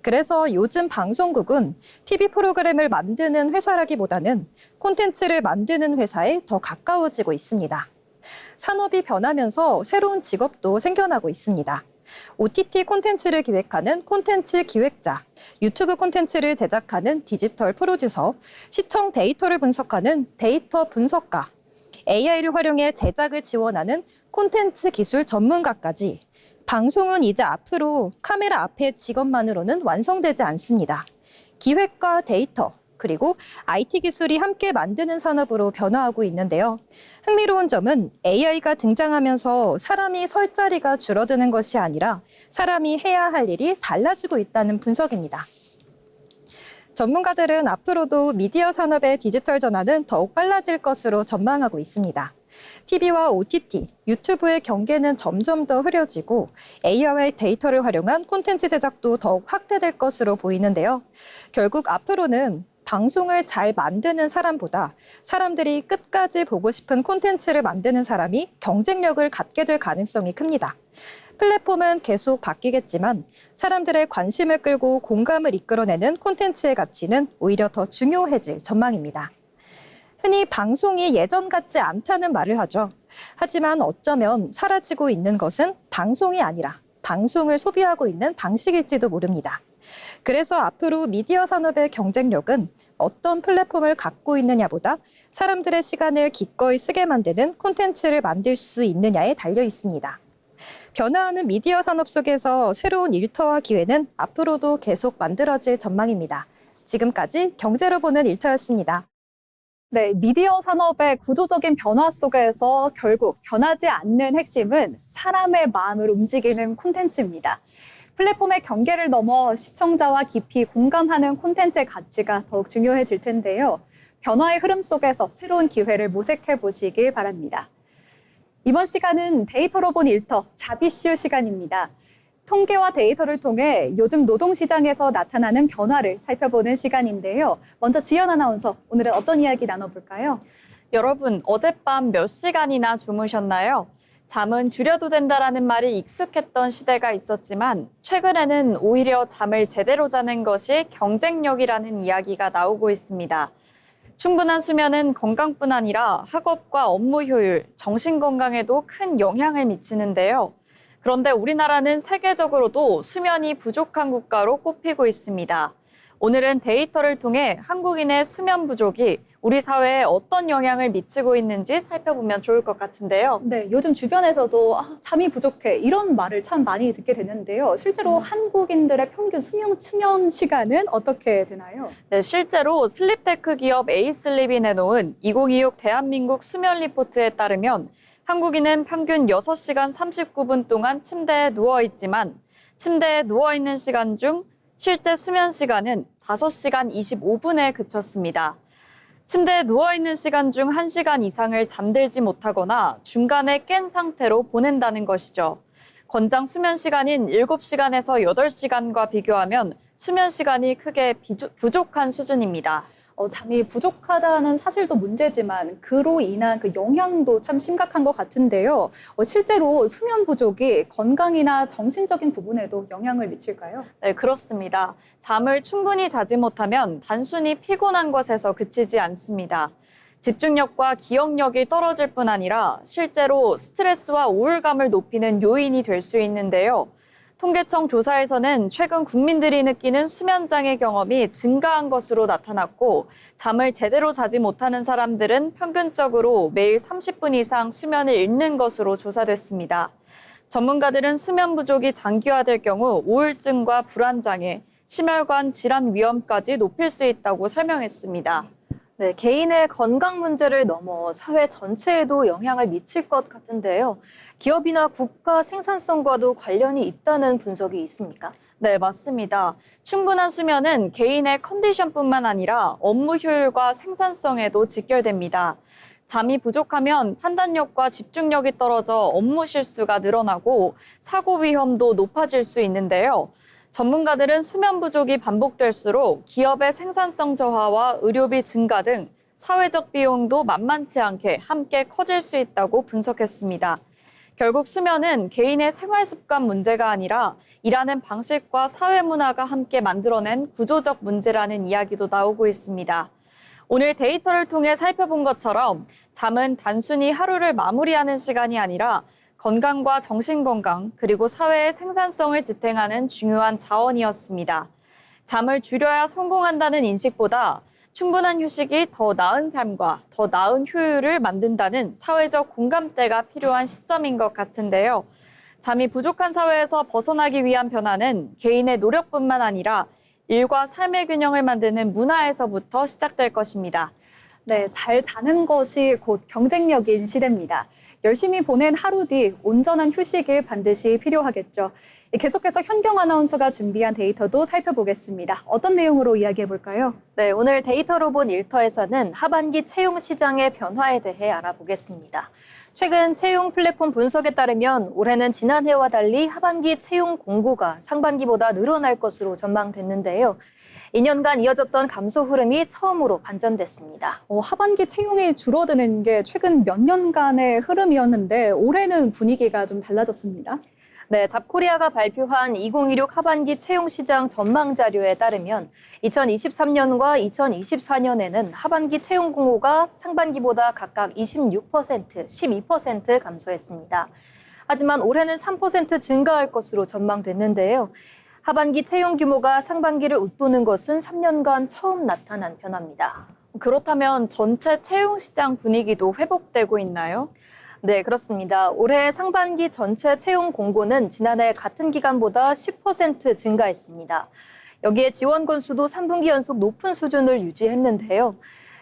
그래서 요즘 방송국은 TV 프로그램을 만드는 회사라기보다는 콘텐츠를 만드는 회사에 더 가까워지고 있습니다. 산업이 변하면서 새로운 직업도 생겨나고 있습니다. OTT 콘텐츠를 기획하는 콘텐츠 기획자, 유튜브 콘텐츠를 제작하는 디지털 프로듀서, 시청 데이터를 분석하는 데이터 분석가, AI를 활용해 제작을 지원하는 콘텐츠 기술 전문가까지 방송은 이제 앞으로 카메라 앞의 직업만으로는 완성되지 않습니다. 기획과 데이터, 그리고 IT 기술이 함께 만드는 산업으로 변화하고 있는데요. 흥미로운 점은 AI가 등장하면서 사람이 설 자리가 줄어드는 것이 아니라 사람이 해야 할 일이 달라지고 있다는 분석입니다. 전문가들은 앞으로도 미디어 산업의 디지털 전환은 더욱 빨라질 것으로 전망하고 있습니다. TV와 OTT, 유튜브의 경계는 점점 더 흐려지고 AI와 데이터를 활용한 콘텐츠 제작도 더욱 확대될 것으로 보이는데요. 결국 앞으로는 방송을 잘 만드는 사람보다 사람들이 끝까지 보고 싶은 콘텐츠를 만드는 사람이 경쟁력을 갖게 될 가능성이 큽니다. 플랫폼은 계속 바뀌겠지만 사람들의 관심을 끌고 공감을 이끌어내는 콘텐츠의 가치는 오히려 더 중요해질 전망입니다. 흔히 방송이 예전 같지 않다는 말을 하죠. 하지만 어쩌면 사라지고 있는 것은 방송이 아니라 방송을 소비하고 있는 방식일지도 모릅니다. 그래서 앞으로 미디어 산업의 경쟁력은 어떤 플랫폼을 갖고 있느냐보다 사람들의 시간을 기꺼이 쓰게 만드는 콘텐츠를 만들 수 있느냐에 달려 있습니다. 변화하는 미디어 산업 속에서 새로운 일터와 기회는 앞으로도 계속 만들어질 전망입니다. 지금까지 경제로 보는 일터였습니다. 네, 미디어 산업의 구조적인 변화 속에서 결국 변하지 않는 핵심은 사람의 마음을 움직이는 콘텐츠입니다. 플랫폼의 경계를 넘어 시청자와 깊이 공감하는 콘텐츠의 가치가 더욱 중요해질 텐데요. 변화의 흐름 속에서 새로운 기회를 모색해 보시길 바랍니다. 이번 시간은 데이터로 본 일터 잡이슈 시간입니다. 통계와 데이터를 통해 요즘 노동시장에서 나타나는 변화를 살펴보는 시간인데요. 먼저 지연 아나운서, 오늘은 어떤 이야기 나눠볼까요? 여러분, 어젯밤 몇 시간이나 주무셨나요? 잠은 줄여도 된다라는 말이 익숙했던 시대가 있었지만 최근에는 오히려 잠을 제대로 자는 것이 경쟁력이라는 이야기가 나오고 있습니다. 충분한 수면은 건강뿐 아니라 학업과 업무 효율, 정신 건강에도 큰 영향을 미치는데요. 그런데 우리나라는 세계적으로도 수면이 부족한 국가로 꼽히고 있습니다. 오늘은 데이터를 통해 한국인의 수면 부족이 우리 사회에 어떤 영향을 미치고 있는지 살펴보면 좋을 것 같은데요. 네, 요즘 주변에서도 잠이 부족해 이런 말을 참 많이 듣게 되는데요. 실제로 한국인들의 평균 수면 시간은 어떻게 되나요? 네, 실제로 슬립테크 기업 에이슬립이 내놓은 2026 대한민국 수면 리포트에 따르면 한국인은 평균 6시간 39분 동안 침대에 누워 있지만 침대에 누워 있는 시간 중 실제 수면 시간은 5시간 25분에 그쳤습니다. 침대에 누워있는 시간 중 1시간 이상을 잠들지 못하거나 중간에 깬 상태로 보낸다는 것이죠. 권장 수면 시간인 7시간에서 8시간과 비교하면 수면 시간이 크게 부족한 수준입니다. 잠이 부족하다는 사실도 문제지만 그로 인한 그 영향도 참 심각한 것 같은데요. 실제로 수면 부족이 건강이나 정신적인 부분에도 영향을 미칠까요? 네, 그렇습니다. 잠을 충분히 자지 못하면 단순히 피곤한 것에서 그치지 않습니다. 집중력과 기억력이 떨어질 뿐 아니라 실제로 스트레스와 우울감을 높이는 요인이 될 수 있는데요. 통계청 조사에서는 최근 국민들이 느끼는 수면장애 경험이 증가한 것으로 나타났고 잠을 제대로 자지 못하는 사람들은 평균적으로 매일 30분 이상 수면을 잃는 것으로 조사됐습니다. 전문가들은 수면 부족이 장기화될 경우 우울증과 불안장애, 심혈관 질환 위험까지 높일 수 있다고 설명했습니다. 네, 개인의 건강 문제를 넘어 사회 전체에도 영향을 미칠 것 같은데요. 기업이나 국가 생산성과도 관련이 있다는 분석이 있습니까? 네, 맞습니다. 충분한 수면은 개인의 컨디션뿐만 아니라 업무 효율과 생산성에도 직결됩니다. 잠이 부족하면 판단력과 집중력이 떨어져 업무 실수가 늘어나고 사고 위험도 높아질 수 있는데요. 전문가들은 수면 부족이 반복될수록 기업의 생산성 저하와 의료비 증가 등 사회적 비용도 만만치 않게 함께 커질 수 있다고 분석했습니다. 결국 수면은 개인의 생활 습관 문제가 아니라 일하는 방식과 사회 문화가 함께 만들어낸 구조적 문제라는 이야기도 나오고 있습니다. 오늘 데이터를 통해 살펴본 것처럼 잠은 단순히 하루를 마무리하는 시간이 아니라 건강과 정신건강 그리고 사회의 생산성을 지탱하는 중요한 자원이었습니다. 잠을 줄여야 성공한다는 인식보다 충분한 휴식이 더 나은 삶과 더 나은 효율을 만든다는 사회적 공감대가 필요한 시점인 것 같은데요. 잠이 부족한 사회에서 벗어나기 위한 변화는 개인의 노력뿐만 아니라 일과 삶의 균형을 만드는 문화에서부터 시작될 것입니다. 네, 잘 자는 것이 곧 경쟁력인 시대입니다. 열심히 보낸 하루 뒤 온전한 휴식이 반드시 필요하겠죠. 계속해서 현경 아나운서가 준비한 데이터도 살펴보겠습니다. 어떤 내용으로 이야기해 볼까요? 네, 오늘 데이터 로봇 일터에서는 하반기 채용 시장의 변화에 대해 알아보겠습니다. 최근 채용 플랫폼 분석에 따르면 올해는 지난해와 달리 하반기 채용 공고가 상반기보다 늘어날 것으로 전망됐는데요. 2년간 이어졌던 감소 흐름이 처음으로 반전됐습니다. 하반기 채용이 줄어드는 게 최근 몇 년간의 흐름이었는데 올해는 분위기가 좀 달라졌습니다. 네, 잡코리아가 발표한 2026 하반기 채용 시장 전망 자료에 따르면 2023년과 2024년에는 하반기 채용 공고가 상반기보다 각각 26%, 12% 감소했습니다. 하지만 올해는 3% 증가할 것으로 전망됐는데요. 하반기 채용 규모가 상반기를 웃도는 것은 3년간 처음 나타난 변화입니다. 그렇다면 전체 채용 시장 분위기도 회복되고 있나요? 네, 그렇습니다. 올해 상반기 전체 채용 공고는 지난해 같은 기간보다 10% 증가했습니다. 여기에 지원 건수도 3분기 연속 높은 수준을 유지했는데요.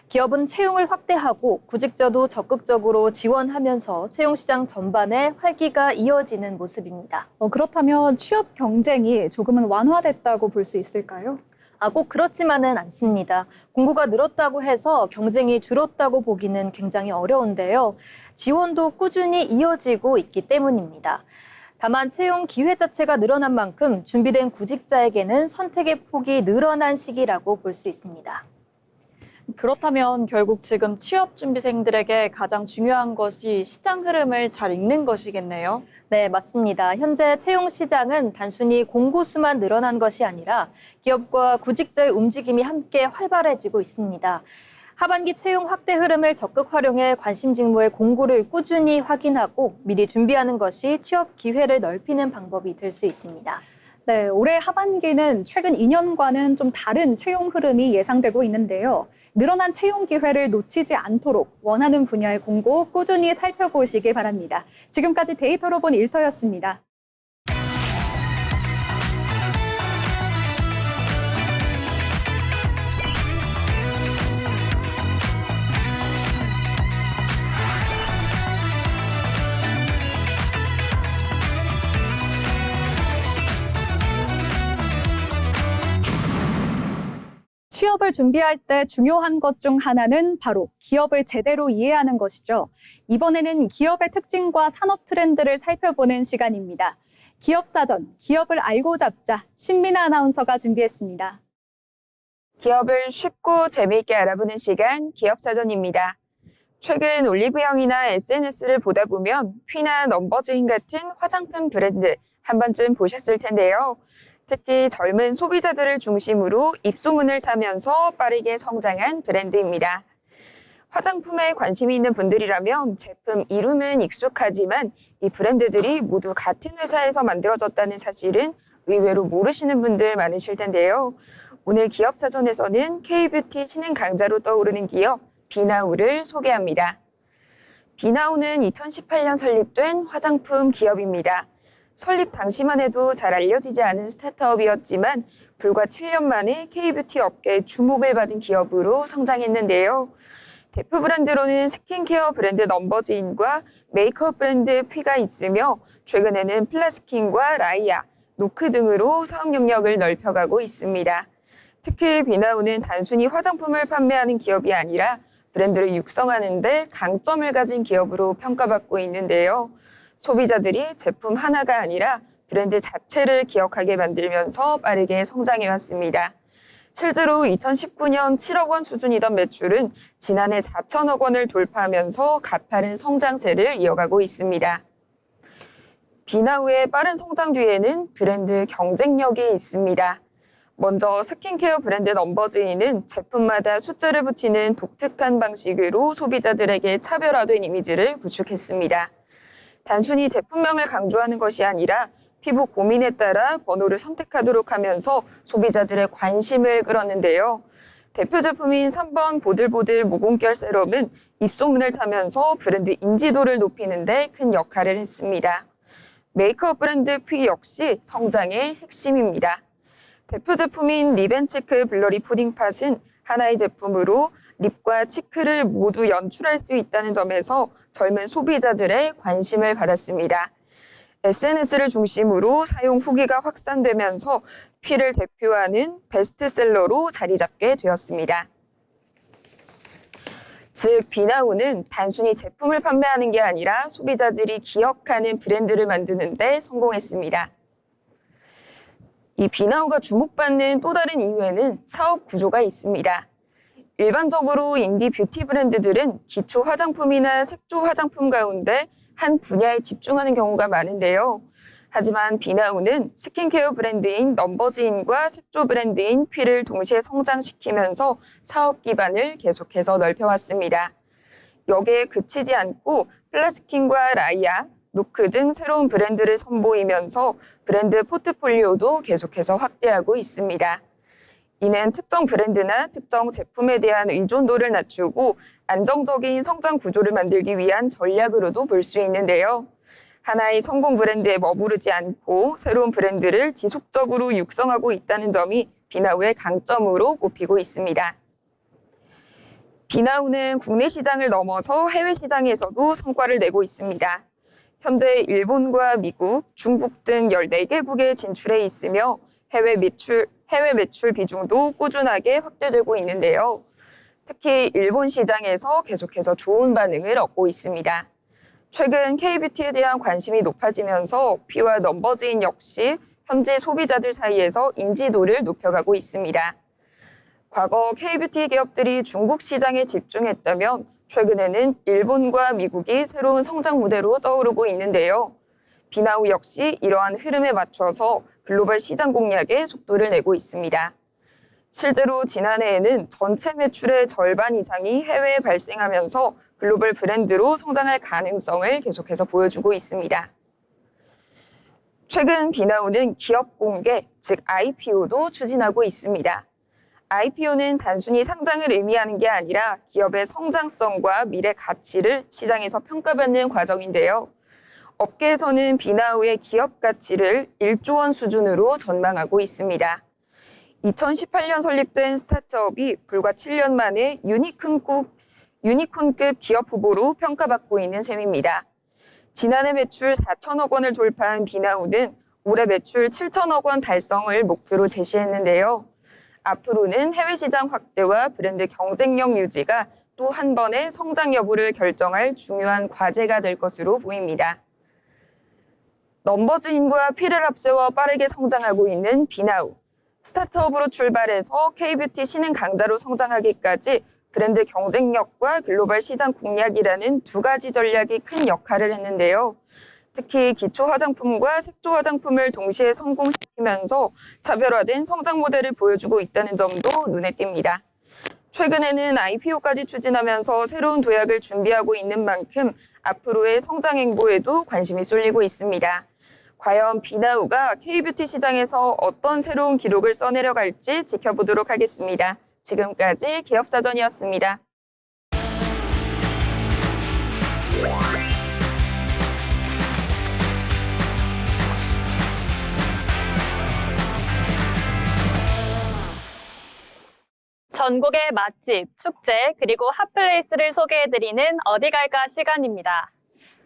기업은 채용을 확대하고 구직자도 적극적으로 지원하면서 채용 시장 전반에 활기가 이어지는 모습입니다. 그렇다면 취업 경쟁이 조금은 완화됐다고 볼 수 있을까요? 꼭 그렇지만은 않습니다. 공고가 늘었다고 해서 경쟁이 줄었다고 보기는 굉장히 어려운데요. 지원도 꾸준히 이어지고 있기 때문입니다. 다만 채용 기회 자체가 늘어난 만큼 준비된 구직자에게는 선택의 폭이 늘어난 시기라고 볼 수 있습니다. 그렇다면 결국 지금 취업 준비생들에게 가장 중요한 것이 시장 흐름을 잘 읽는 것이겠네요. 네, 맞습니다. 현재 채용 시장은 단순히 공고 수만 늘어난 것이 아니라 기업과 구직자의 움직임이 함께 활발해지고 있습니다. 하반기 채용 확대 흐름을 적극 활용해 관심 직무의 공고를 꾸준히 확인하고 미리 준비하는 것이 취업 기회를 넓히는 방법이 될 수 있습니다. 네, 올해 하반기는 최근 2년과는 좀 다른 채용 흐름이 예상되고 있는데요. 늘어난 채용 기회를 놓치지 않도록 원하는 분야의 공고 꾸준히 살펴보시기 바랍니다. 지금까지 데이터로 본 일터였습니다. 취업을 준비할 때 중요한 것 중 하나는 바로 기업을 제대로 이해하는 것이죠. 이번에는 기업의 특징과 산업 트렌드를 살펴보는 시간입니다. 기업사전, 기업을 알고 잡자, 신민아 아나운서가 준비했습니다. 기업을 쉽고 재미있게 알아보는 시간, 기업사전입니다. 최근 올리브영이나 SNS를 보다 보면 퀴나 넘버즈인 같은 화장품 브랜드 한 번쯤 보셨을 텐데요. 특히 젊은 소비자들을 중심으로 입소문을 타면서 빠르게 성장한 브랜드입니다. 화장품에 관심이 있는 분들이라면 제품 이름은 익숙하지만 이 브랜드들이 모두 같은 회사에서 만들어졌다는 사실은 의외로 모르시는 분들 많으실 텐데요. 오늘 기업사전에서는 K뷰티 신흥 강자로 떠오르는 기업 비나우를 소개합니다. 비나우는 2018년 설립된 화장품 기업입니다. 설립 당시만 해도 잘 알려지지 않은 스타트업이었지만 불과 7년 만에 K뷰티 업계의 주목을 받은 기업으로 성장했는데요. 대표 브랜드로는 스킨케어 브랜드 넘버즈인과 메이크업 브랜드 퀴가 있으며 최근에는 플라스킨과 라이아, 노크 등으로 사업 영역을 넓혀가고 있습니다. 특히 비나우는 단순히 화장품을 판매하는 기업이 아니라 브랜드를 육성하는 데 강점을 가진 기업으로 평가받고 있는데요. 소비자들이 제품 하나가 아니라 브랜드 자체를 기억하게 만들면서 빠르게 성장해왔습니다. 실제로 2019년 7억 원 수준이던 매출은 지난해 4천억 원을 돌파하면서 가파른 성장세를 이어가고 있습니다. 비나우의 빠른 성장 뒤에는 브랜드 경쟁력이 있습니다. 먼저 스킨케어 브랜드 넘버즈인은 제품마다 숫자를 붙이는 독특한 방식으로 소비자들에게 차별화된 이미지를 구축했습니다. 단순히 제품명을 강조하는 것이 아니라 피부 고민에 따라 번호를 선택하도록 하면서 소비자들의 관심을 끌었는데요. 대표 제품인 3번 보들보들 모공결 세럼은 입소문을 타면서 브랜드 인지도를 높이는 데 큰 역할을 했습니다. 메이크업 브랜드 퀴 역시 성장의 핵심입니다. 대표 제품인 리벤치크 블러리 푸딩 팟은 하나의 제품으로 립과 치크를 모두 연출할 수 있다는 점에서 젊은 소비자들의 관심을 받았습니다. SNS를 중심으로 사용 후기가 확산되면서 퓨를 대표하는 베스트셀러로 자리 잡게 되었습니다. 즉, 비나우는 단순히 제품을 판매하는 게 아니라 소비자들이 기억하는 브랜드를 만드는 데 성공했습니다. 이 비나우가 주목받는 또 다른 이유에는 사업 구조가 있습니다. 일반적으로 인디 뷰티 브랜드들은 기초 화장품이나 색조 화장품 가운데 한 분야에 집중하는 경우가 많은데요. 하지만 비나우는 스킨케어 브랜드인 넘버즈인과 색조 브랜드인 퓨를 동시에 성장시키면서 사업 기반을 계속해서 넓혀왔습니다. 여기에 그치지 않고 플라스킨과 라이아, 노크 등 새로운 브랜드를 선보이면서 브랜드 포트폴리오도 계속해서 확대하고 있습니다. 이는 특정 브랜드나 특정 제품에 대한 의존도를 낮추고 안정적인 성장 구조를 만들기 위한 전략으로도 볼 수 있는데요. 하나의 성공 브랜드에 머무르지 않고 새로운 브랜드를 지속적으로 육성하고 있다는 점이 비나우의 강점으로 꼽히고 있습니다. 비나우는 국내 시장을 넘어서 해외 시장에서도 성과를 내고 있습니다. 현재 일본과 미국, 중국 등 14개국에 진출해 있으며 해외 매출 비중도 꾸준하게 확대되고 있는데요. 특히 일본 시장에서 계속해서 좋은 반응을 얻고 있습니다. 최근 K뷰티에 대한 관심이 높아지면서 퓨와 넘버즈인 역시 현재 소비자들 사이에서 인지도를 높여가고 있습니다. 과거 K뷰티 기업들이 중국 시장에 집중했다면 최근에는 일본과 미국이 새로운 성장 무대로 떠오르고 있는데요. 비나우 역시 이러한 흐름에 맞춰서 글로벌 시장 공략에 속도를 내고 있습니다. 실제로 지난해에는 전체 매출의 절반 이상이 해외에 발생하면서 글로벌 브랜드로 성장할 가능성을 계속해서 보여주고 있습니다. 최근 비나우는 기업 공개, 즉 IPO도 추진하고 있습니다. IPO는 단순히 상장을 의미하는 게 아니라 기업의 성장성과 미래 가치를 시장에서 평가받는 과정인데요. 업계에서는 비나우의 기업 가치를 1조 원 수준으로 전망하고 있습니다. 2018년 설립된 스타트업이 불과 7년 만에 유니콘급 기업 후보로 평가받고 있는 셈입니다. 지난해 매출 4천억 원을 돌파한 비나우는 올해 매출 7천억 원 달성을 목표로 제시했는데요. 앞으로는 해외 시장 확대와 브랜드 경쟁력 유지가 또 한 번의 성장 여부를 결정할 중요한 과제가 될 것으로 보입니다. 넘버즈인과 퓨를 앞세워 빠르게 성장하고 있는 비나우. 스타트업으로 출발해서 K뷰티 신흥 강자로 성장하기까지 브랜드 경쟁력과 글로벌 시장 공략이라는 두 가지 전략이 큰 역할을 했는데요. 특히 기초 화장품과 색조 화장품을 동시에 성공시키면서 차별화된 성장 모델을 보여주고 있다는 점도 눈에 띕니다. 최근에는 IPO까지 추진하면서 새로운 도약을 준비하고 있는 만큼 앞으로의 성장 행보에도 관심이 쏠리고 있습니다. 과연 비나우가 K뷰티 시장에서 어떤 새로운 기록을 써내려갈지 지켜보도록 하겠습니다. 지금까지 기업사전이었습니다. 전국의 맛집, 축제, 그리고 핫플레이스를 소개해드리는 어디 갈까 시간입니다.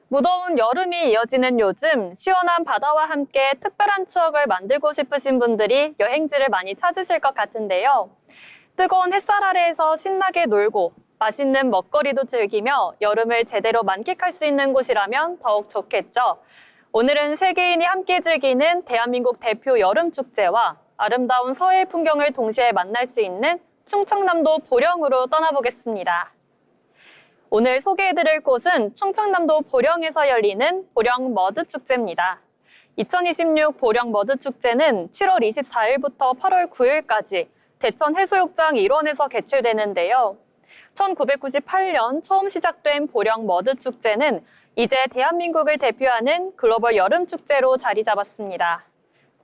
무더운 여름이 이어지는 요즘 시원한 바다와 함께 특별한 추억을 만들고 싶으신 분들이 여행지를 많이 찾으실 것 같은데요. 뜨거운 햇살 아래에서 신나게 놀고 맛있는 먹거리도 즐기며 여름을 제대로 만끽할 수 있는 곳이라면 더욱 좋겠죠. 오늘은 세계인이 함께 즐기는 대한민국 대표 여름축제와 아름다운 서해 풍경을 동시에 만날 수 있는 충청남도 보령으로 떠나보겠습니다. 오늘 소개해드릴 곳은 충청남도 보령에서 열리는 보령 머드축제입니다. 2026 보령 머드축제는 7월 24일부터 8월 9일까지 대천 해수욕장 일원에서 개최되는데요. 1998년 처음 시작된 보령 머드축제는 이제 대한민국을 대표하는 글로벌 여름축제로 자리 잡았습니다.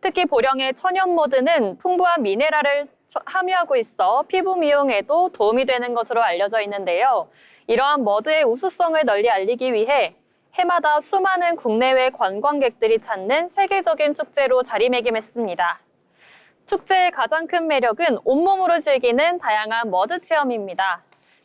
특히 보령의 천연 머드는 풍부한 미네랄을 함유하고 있어 피부 미용에도 도움이 되는 것으로 알려져 있는데요. 이러한 머드의 우수성을 널리 알리기 위해 해마다 수많은 국내외 관광객들이 찾는 세계적인 축제로 자리매김했습니다. 축제의 가장 큰 매력은 온몸으로 즐기는 다양한 머드 체험입니다.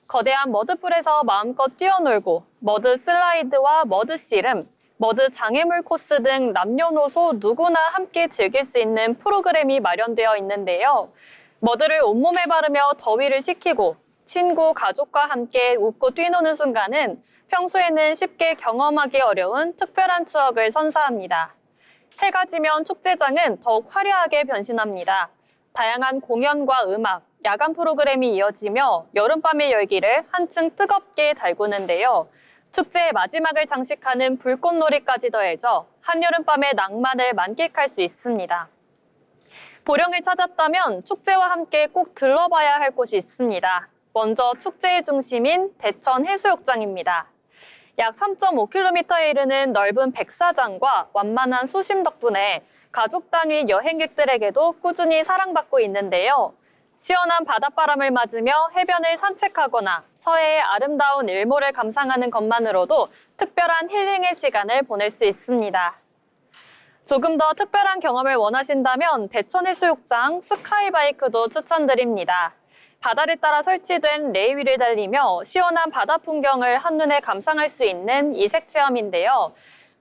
거대한 머드풀에서 마음껏 뛰어놀고 머드 슬라이드와 머드 씨름, 머드 장애물 코스 등 남녀노소 누구나 함께 즐길 수 있는 프로그램이 마련되어 있는데요. 머드를 온몸에 바르며 더위를 식히고 친구, 가족과 함께 웃고 뛰노는 순간은 평소에는 쉽게 경험하기 어려운 특별한 추억을 선사합니다. 해가 지면 축제장은 더욱 화려하게 변신합니다. 다양한 공연과 음악, 야간 프로그램이 이어지며 여름밤의 열기를 한층 뜨겁게 달구는데요. 축제의 마지막을 장식하는 불꽃놀이까지 더해져 한여름밤의 낭만을 만끽할 수 있습니다. 보령을 찾았다면 축제와 함께 꼭 들러봐야 할 곳이 있습니다. 먼저 축제의 중심인 대천 해수욕장입니다. 약 3.5km에 이르는 넓은 백사장과 완만한 수심 덕분에 가족 단위 여행객들에게도 꾸준히 사랑받고 있는데요. 시원한 바닷바람을 맞으며 해변을 산책하거나 서해의 아름다운 일몰을 감상하는 것만으로도 특별한 힐링의 시간을 보낼 수 있습니다. 조금 더 특별한 경험을 원하신다면 대천해수욕장 스카이바이크도 추천드립니다. 바다를 따라 설치된 레일 위를 달리며 시원한 바다 풍경을 한눈에 감상할 수 있는 이색 체험인데요.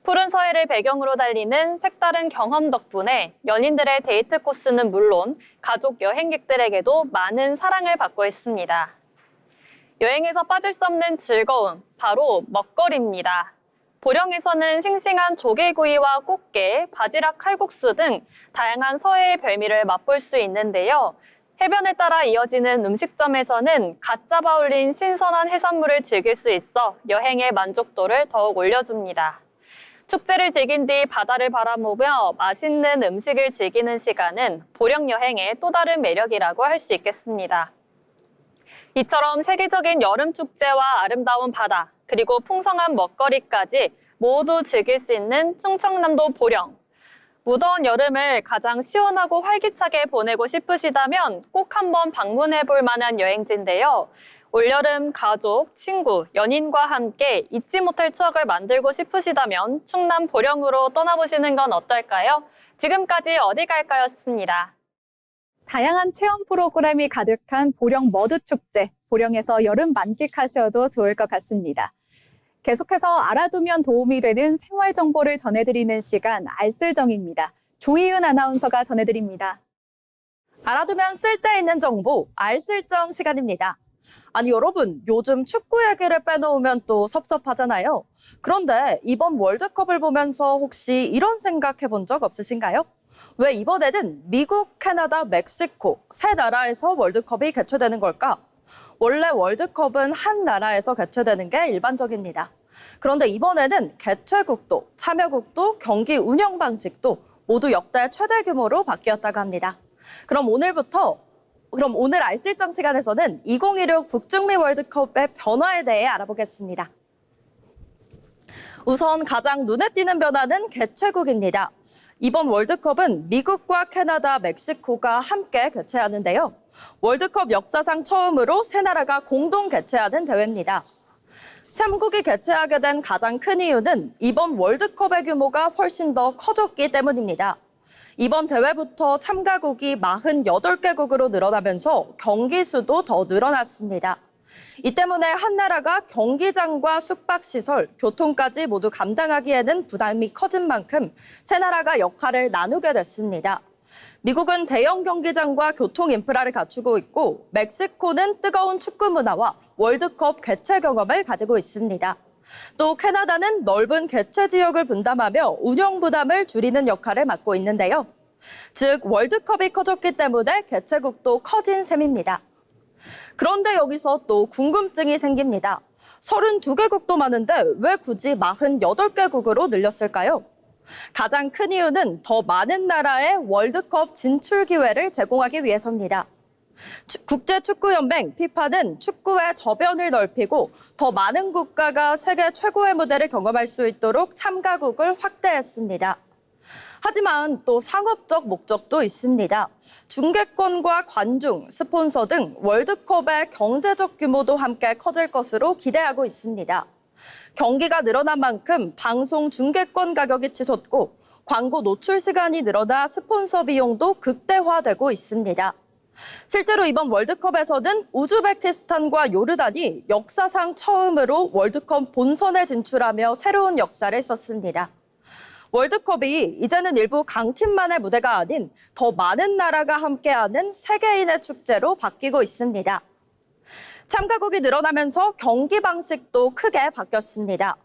푸른 서해를 배경으로 달리는 색다른 경험 덕분에 연인들의 데이트 코스는 물론 가족 여행객들에게도 많은 사랑을 받고 있습니다. 여행에서 빠질 수 없는 즐거움, 바로 먹거리입니다. 보령에서는 싱싱한 조개구이와 꽃게, 바지락 칼국수 등 다양한 서해의 별미를 맛볼 수 있는데요. 해변에 따라 이어지는 음식점에서는 갓 잡아 올린 신선한 해산물을 즐길 수 있어 여행의 만족도를 더욱 올려줍니다. 축제를 즐긴 뒤 바다를 바라보며 맛있는 음식을 즐기는 시간은 보령 여행의 또 다른 매력이라고 할 수 있겠습니다. 이처럼 세계적인 여름 축제와 아름다운 바다, 그리고 풍성한 먹거리까지 모두 즐길 수 있는 충청남도 보령. 무더운 여름을 가장 시원하고 활기차게 보내고 싶으시다면 꼭 한번 방문해 볼 만한 여행지인데요. 올여름 가족, 친구, 연인과 함께 잊지 못할 추억을 만들고 싶으시다면 충남 보령으로 떠나보시는 건 어떨까요? 지금까지 어디 갈까였습니다. 다양한 체험 프로그램이 가득한 보령 머드축제, 보령에서 여름 만끽하셔도 좋을 것 같습니다. 계속해서 알아두면 도움이 되는 생활 정보를 전해드리는 시간 알쓸정입니다. 조희은 아나운서가 전해드립니다. 알아두면 쓸데있는 정보 알쓸정 시간입니다. 아니 여러분, 요즘 축구 얘기를 빼놓으면 또 섭섭하잖아요. 그런데 이번 월드컵을 보면서 혹시 이런 생각 해본 적 없으신가요? 왜 이번에는 미국, 캐나다, 멕시코 세 나라에서 월드컵이 개최되는 걸까? 원래 월드컵은 한 나라에서 개최되는 게 일반적입니다. 그런데 이번에는 개최국도, 참여국도, 경기 운영 방식도 모두 역대 최대 규모로 바뀌었다고 합니다. 그럼 오늘 알쓸정 시간에서는 2016 북중미 월드컵의 변화에 대해 알아보겠습니다. 우선 가장 눈에 띄는 변화는 개최국입니다. 이번 월드컵은 미국과 캐나다, 멕시코가 함께 개최하는데요. 월드컵 역사상 처음으로 세 나라가 공동 개최하는 대회입니다. 3국이 개최하게 된 가장 큰 이유는 이번 월드컵의 규모가 훨씬 더 커졌기 때문입니다. 이번 대회부터 참가국이 48개국으로 늘어나면서 경기 수도 더 늘어났습니다. 이 때문에 한 나라가 경기장과 숙박시설, 교통까지 모두 감당하기에는 부담이 커진 만큼 세 나라가 역할을 나누게 됐습니다. 미국은 대형 경기장과 교통 인프라를 갖추고 있고 멕시코는 뜨거운 축구 문화와 월드컵 개최 경험을 가지고 있습니다. 또 캐나다는 넓은 개최 지역을 분담하며 운영 부담을 줄이는 역할을 맡고 있는데요. 즉 월드컵이 커졌기 때문에 개최국도 커진 셈입니다. 그런데 여기서 또 궁금증이 생깁니다. 32개국도 많은데 왜 굳이 48개국으로 늘렸을까요? 가장 큰 이유는 더 많은 나라에 월드컵 진출 기회를 제공하기 위해서입니다. 국제축구연맹 FIFA는 축구의 저변을 넓히고 더 많은 국가가 세계 최고의 무대를 경험할 수 있도록 참가국을 확대했습니다. 하지만 또 상업적 목적도 있습니다. 중계권과 관중, 스폰서 등 월드컵의 경제적 규모도 함께 커질 것으로 기대하고 있습니다. 경기가 늘어난 만큼 방송 중계권 가격이 치솟고 광고 노출 시간이 늘어나 스폰서 비용도 극대화되고 있습니다. 실제로 이번 월드컵에서는 우즈베키스탄과 요르단이 역사상 처음으로 월드컵 본선에 진출하며 새로운 역사를 썼습니다. 월드컵이 이제는 일부 강팀만의 무대가 아닌 더 많은 나라가 함께하는 세계인의 축제로 바뀌고 있습니다. 참가국이 늘어나면서 경기 방식도 크게 바뀌었습니다.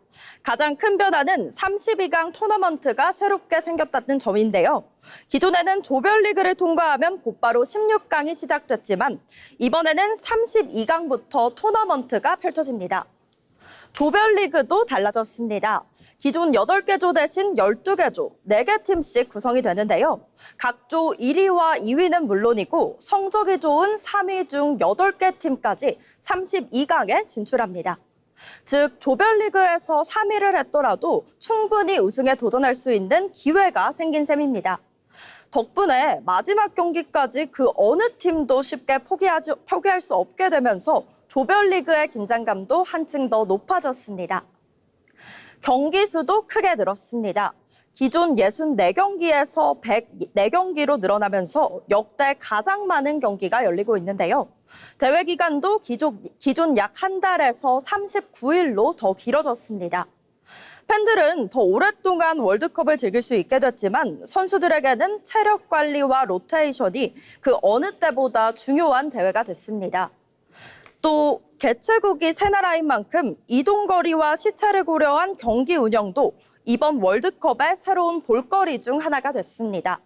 가장 큰 변화는 32강 토너먼트가 새롭게 생겼다는 점인데요. 기존에는 조별리그를 통과하면 곧바로 16강이 시작됐지만 이번에는 32강부터 토너먼트가 펼쳐집니다. 조별리그도 달라졌습니다. 기존 8개 조 대신 12개 조, 4개 팀씩 구성이 되는데요. 각 조 1위와 2위는 물론이고 성적이 좋은 3위 중 8개 팀까지 32강에 진출합니다. 즉 조별리그에서 3위를 했더라도 충분히 우승에 도전할 수 있는 기회가 생긴 셈입니다. 덕분에 마지막 경기까지 그 어느 팀도 쉽게 포기할 수 없게 되면서 조별리그의 긴장감도 한층 더 높아졌습니다. 경기 수도 크게 늘었습니다. 기존 64경기에서 104경기로 늘어나면서 역대 가장 많은 경기가 열리고 있는데요. 대회 기간도 기존 약 한 달에서 39일로 더 길어졌습니다. 팬들은 더 오랫동안 월드컵을 즐길 수 있게 됐지만 선수들에게는 체력 관리와 로테이션이 그 어느 때보다 중요한 대회가 됐습니다. 또 개최국이 세 나라인 만큼 이동거리와 시차를 고려한 경기 운영도 이번 월드컵의 새로운 볼거리 중 하나가 됐습니다.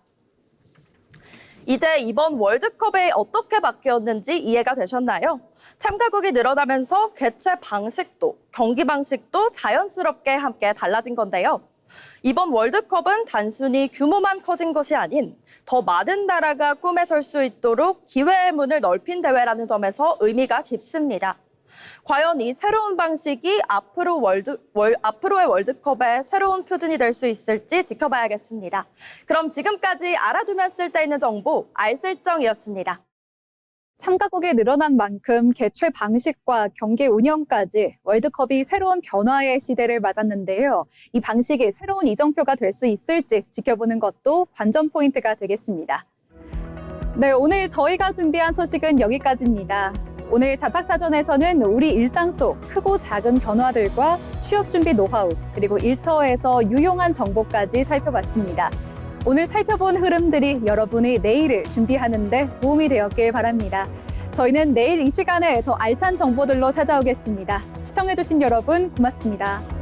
이제 이번 월드컵에 어떻게 바뀌었는지 이해가 되셨나요? 참가국이 늘어나면서 개최 방식도, 경기 방식도 자연스럽게 함께 달라진 건데요. 이번 월드컵은 단순히 규모만 커진 것이 아닌 더 많은 나라가 꿈에 설 수 있도록 기회의 문을 넓힌 대회라는 점에서 의미가 깊습니다. 과연 이 새로운 방식이 앞으로의 월드컵의 새로운 표준이 될 수 있을지 지켜봐야겠습니다. 그럼 지금까지 알아두면 쓸데있는 정보 알쓸정이었습니다. 참가국이 늘어난 만큼 개최 방식과 경기 운영까지 월드컵이 새로운 변화의 시대를 맞았는데요. 이 방식이 새로운 이정표가 될 수 있을지 지켜보는 것도 관전 포인트가 되겠습니다. 네, 오늘 저희가 준비한 소식은 여기까지입니다. 오늘 잡학사전에서는 우리 일상 속 크고 작은 변화들과 취업 준비 노하우, 그리고 일터에서 유용한 정보까지 살펴봤습니다. 오늘 살펴본 흐름들이 여러분의 내일을 준비하는 데 도움이 되었길 바랍니다. 저희는 내일 이 시간에 더 알찬 정보들로 찾아오겠습니다. 시청해주신 여러분 고맙습니다.